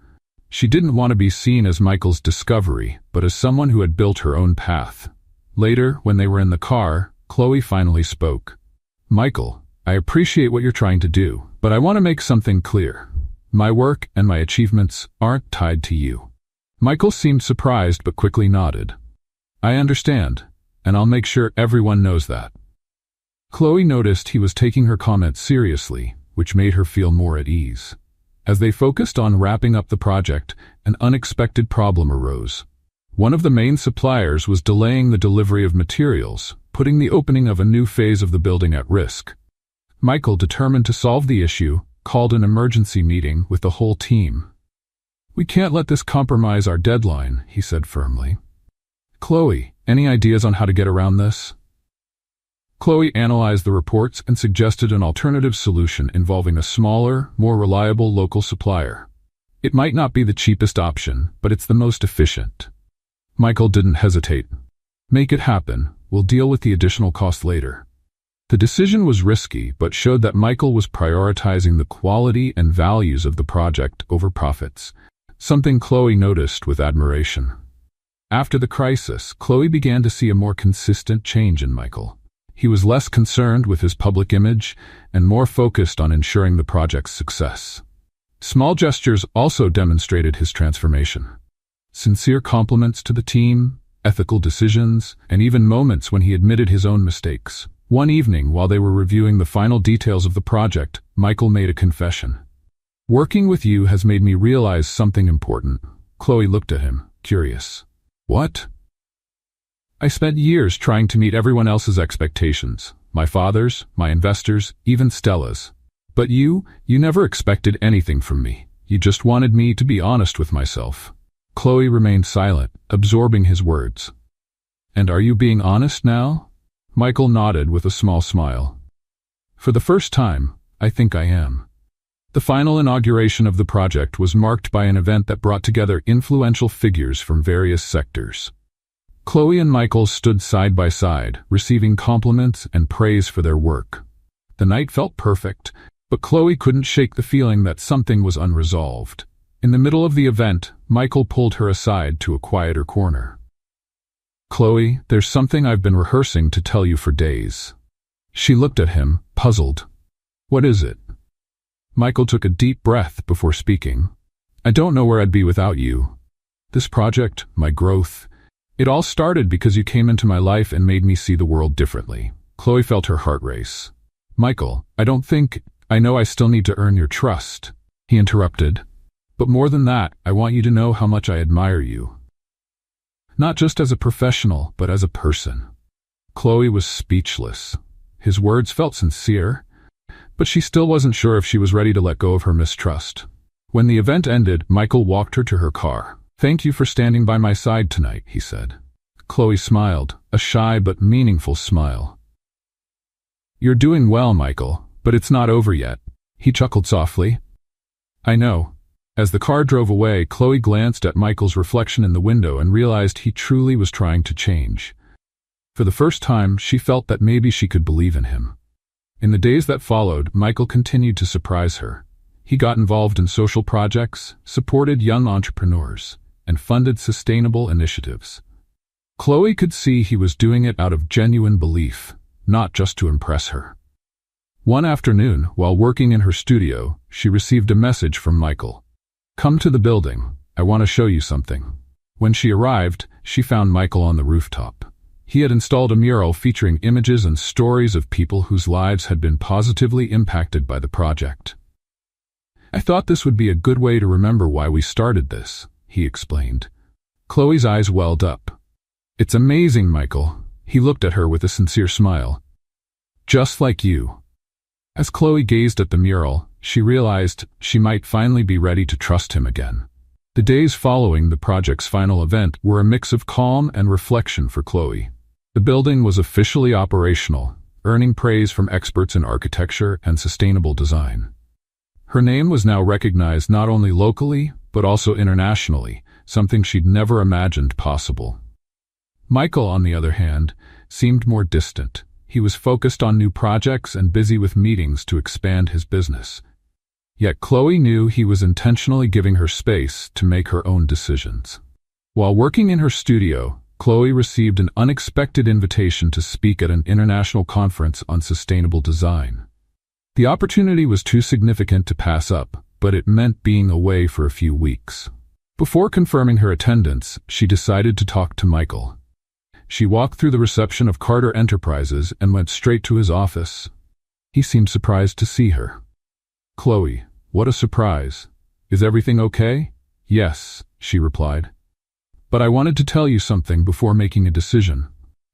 She didn't want to be seen as Michael's discovery, but as someone who had built her own path. Later, when they were in the car, Chloe finally spoke. "Michael, I appreciate what you're trying to do, but I want to make something clear. My work and my achievements aren't tied to you." Michael seemed surprised but quickly nodded. "I understand, and I'll make sure everyone knows that." Chloe noticed he was taking her comments seriously, which made her feel more at ease. As they focused on wrapping up the project, an unexpected problem arose. One of the main suppliers was delaying the delivery of materials, putting the opening of a new phase of the building at risk. Michael, determined to solve the issue, called an emergency meeting with the whole team. "We can't let this compromise our deadline," he said firmly. "Chloe, any ideas on how to get around this?" Chloe analyzed the reports and suggested an alternative solution involving a smaller, more reliable local supplier. "It might not be the cheapest option, but it's the most efficient." Michael didn't hesitate. "Make it happen. We'll deal with the additional cost later." The decision was risky, but showed that Michael was prioritizing the quality and values of the project over profits, something Chloe noticed with admiration. After the crisis, Chloe began to see a more consistent change in Michael. He was less concerned with his public image and more focused on ensuring the project's success. Small gestures also demonstrated his transformation. Sincere compliments to the team, ethical decisions, and even moments when he admitted his own mistakes. One evening, while they were reviewing the final details of the project, Michael made a confession. "Working with you has made me realize something important." Chloe looked at him, curious. "What?" "I spent years trying to meet everyone else's expectations, my father's, my investors, even Stella's. But you never expected anything from me. You just wanted me to be honest with myself." Chloe remained silent, absorbing his words. "And are you being honest now?" Michael nodded with a small smile. "For the first time, I think I am." The final inauguration of the project was marked by an event that brought together influential figures from various sectors. Chloe and Michael stood side by side, receiving compliments and praise for their work. The night felt perfect, but Chloe couldn't shake the feeling that something was unresolved. In the middle of the event, Michael pulled her aside to a quieter corner. "Chloe, there's something I've been rehearsing to tell you for days." She looked at him, puzzled. "What is it?" Michael took a deep breath before speaking. "I don't know where I'd be without you. This project, my growth, it all started because you came into my life and made me see the world differently." Chloe felt her heart race. "Michael, I know I still need to earn your trust," he interrupted. "But more than that, I want you to know how much I admire you. Not just as a professional, but as a person." Chloe was speechless. His words felt sincere, but she still wasn't sure if she was ready to let go of her mistrust. When the event ended, Michael walked her to her car. "Thank you for standing by my side tonight," he said. Chloe smiled, a shy but meaningful smile. "You're doing well, Michael, but it's not over yet." He chuckled softly. "I know." As the car drove away, Chloe glanced at Michael's reflection in the window and realized he truly was trying to change. For the first time, she felt that maybe she could believe in him. In the days that followed, Michael continued to surprise her. He got involved in social projects, supported young entrepreneurs, and funded sustainable initiatives. Chloe could see he was doing it out of genuine belief, not just to impress her. One afternoon, while working in her studio, she received a message from Michael. "Come to the building. I want to show you something." When she arrived, she found Michael on the rooftop. He had installed a mural featuring images and stories of people whose lives had been positively impacted by the project. "I thought this would be a good way to remember why we started this," he explained. Chloe's eyes welled up. "It's amazing, Michael." He looked at her with a sincere smile. "Just like you." As Chloe gazed at the mural, she realized she might finally be ready to trust him again. The days following the project's final event were a mix of calm and reflection for Chloe. The building was officially operational, earning praise from experts in architecture and sustainable design. Her name was now recognized not only locally, but also internationally, something she'd never imagined possible. Michael, on the other hand, seemed more distant. He was focused on new projects and busy with meetings to expand his business. Yet Chloe knew he was intentionally giving her space to make her own decisions. While working in her studio, Chloe received an unexpected invitation to speak at an international conference on sustainable design. The opportunity was too significant to pass up, but it meant being away for a few weeks. Before confirming her attendance, she decided to talk to Michael. She walked through the reception of Carter Enterprises and went straight to his office. He seemed surprised to see her. "Chloe, what a surprise. Is everything okay?" "Yes," she replied. "But I wanted to tell you something before making a decision."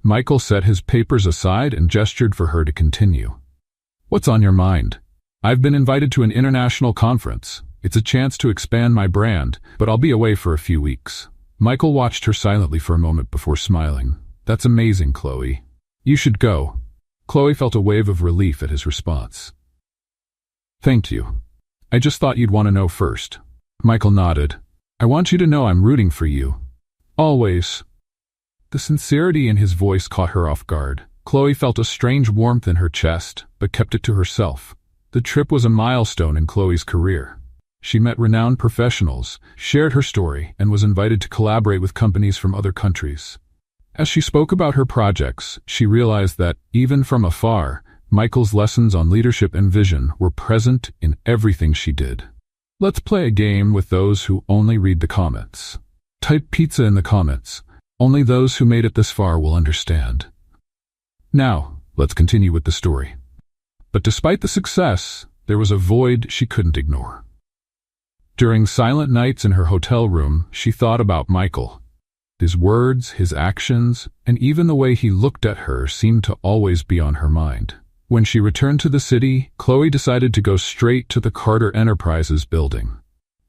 Michael set his papers aside and gestured for her to continue. "What's on your mind?" "I've been invited to an international conference. It's a chance to expand my brand, but I'll be away for a few weeks." Michael watched her silently for a moment before smiling. "That's amazing, Chloe. You should go." Chloe felt a wave of relief at his response. "Thank you. I just thought you'd want to know first." Michael nodded. "I want you to know I'm rooting for you. Always." The sincerity in his voice caught her off guard. Chloe felt a strange warmth in her chest, but kept it to herself. The trip was a milestone in Chloe's career. She met renowned professionals, shared her story, and was invited to collaborate with companies from other countries. As she spoke about her projects, she realized that, even from afar, Michael's lessons on leadership and vision were present in everything she did. Let's play a game with those who only read the comments. Type pizza in the comments. Only those who made it this far will understand. Now, let's continue with the story. But despite the success, there was a void she couldn't ignore. During silent nights in her hotel room, she thought about Michael. His words, his actions, and even the way he looked at her seemed to always be on her mind. When she returned to the city, Chloe decided to go straight to the Carter Enterprises building.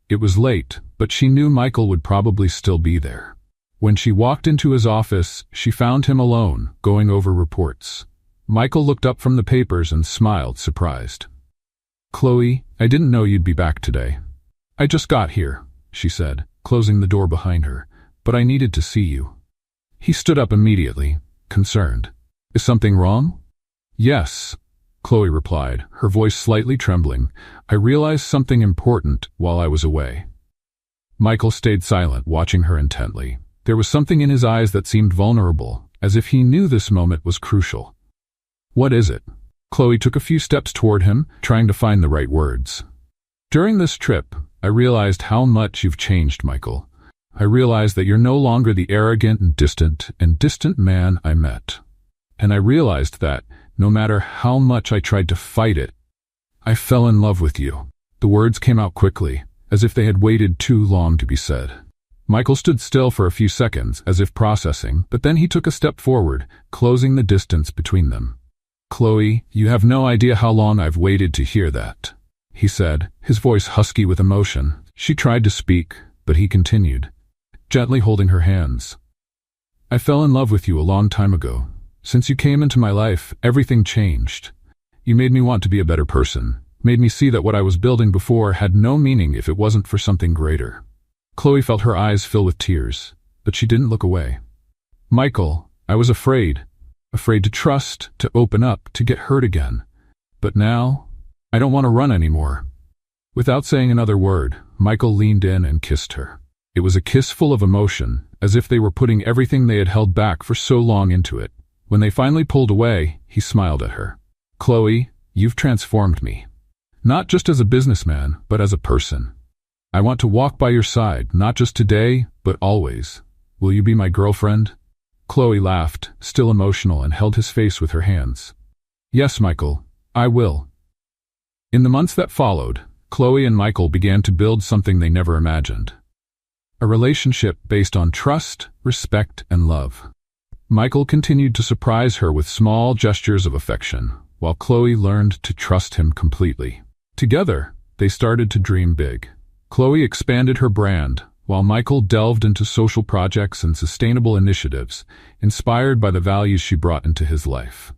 It was late, but she knew Michael would probably still be there. When she walked into his office, she found him alone, going over reports. Michael looked up from the papers and smiled, surprised. "Chloe, I didn't know you'd be back today." "I just got here," she said, closing the door behind her, "but I needed to see you." He stood up immediately, concerned. "Is something wrong?" "Yes," Chloe replied, her voice slightly trembling. "I realized something important while I was away." Michael stayed silent, watching her intently. There was something in his eyes that seemed vulnerable, as if he knew this moment was crucial. "What is it?" Chloe took a few steps toward him, trying to find the right words. "During this trip, I realized how much you've changed, Michael. I realized that you're no longer the arrogant and distant man I met. And I realized that, no matter how much I tried to fight it, I fell in love with you." The words came out quickly, as if they had waited too long to be said. Michael stood still for a few seconds, as if processing, but then he took a step forward, closing the distance between them. "Chloe, you have no idea how long I've waited to hear that," he said, his voice husky with emotion. She tried to speak, but he continued, gently holding her hands. "I fell in love with you a long time ago. Since you came into my life, everything changed. You made me want to be a better person, made me see that what I was building before had no meaning if it wasn't for something greater." Chloe felt her eyes fill with tears, but she didn't look away. "Michael, I was afraid to trust, to open up, to get hurt again. But now, I don't want to run anymore." Without saying another word, Michael leaned in and kissed her. It was a kiss full of emotion, as if they were putting everything they had held back for so long into it. When they finally pulled away, he smiled at her. "Chloe, you've transformed me. Not just as a businessman, but as a person. I want to walk by your side, not just today, but always. Will you be my girlfriend?" Chloe laughed, still emotional, and held his face with her hands. "Yes, Michael, I will." In the months that followed, Chloe and Michael began to build something they never imagined. A relationship based on trust, respect, and love. Michael continued to surprise her with small gestures of affection, while Chloe learned to trust him completely. Together, they started to dream big. Chloe expanded her brand, while Michael delved into social projects and sustainable initiatives, inspired by the values she brought into his life.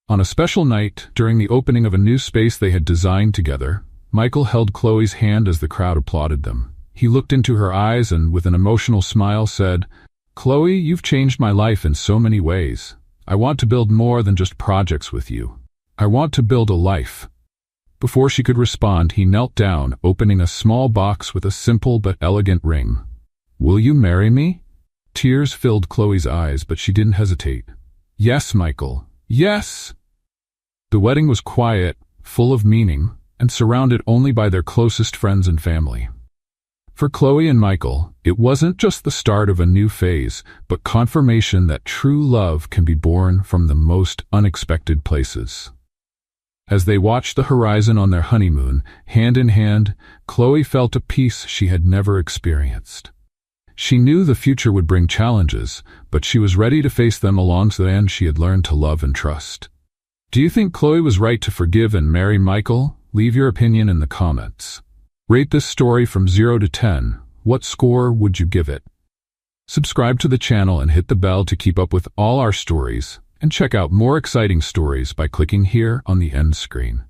On a special night, during the opening of a new space they had designed together, Michael held Chloe's hand as the crowd applauded them. He looked into her eyes and, with an emotional smile, said, "Chloe, you've changed my life in so many ways. I want to build more than just projects with you. I want to build a life." Before she could respond, he knelt down, opening a small box with a simple but elegant ring. "Will you marry me?" Tears filled Chloe's eyes, but she didn't hesitate. "Yes, Michael. Yes!" The wedding was quiet, full of meaning, and surrounded only by their closest friends and family. For Chloe and Michael, it wasn't just the start of a new phase, but confirmation that true love can be born from the most unexpected places. As they watched the horizon on their honeymoon, hand in hand, Chloe felt a peace she had never experienced. She knew the future would bring challenges, but she was ready to face them alongside she had learned to love and trust. Do you think Chloe was right to forgive and marry Michael? Leave your opinion in the comments. Rate this story from 0 to 10. What score would you give it? Subscribe to the channel and hit the bell to keep up with all our stories, and check out more exciting stories by clicking here on the end screen.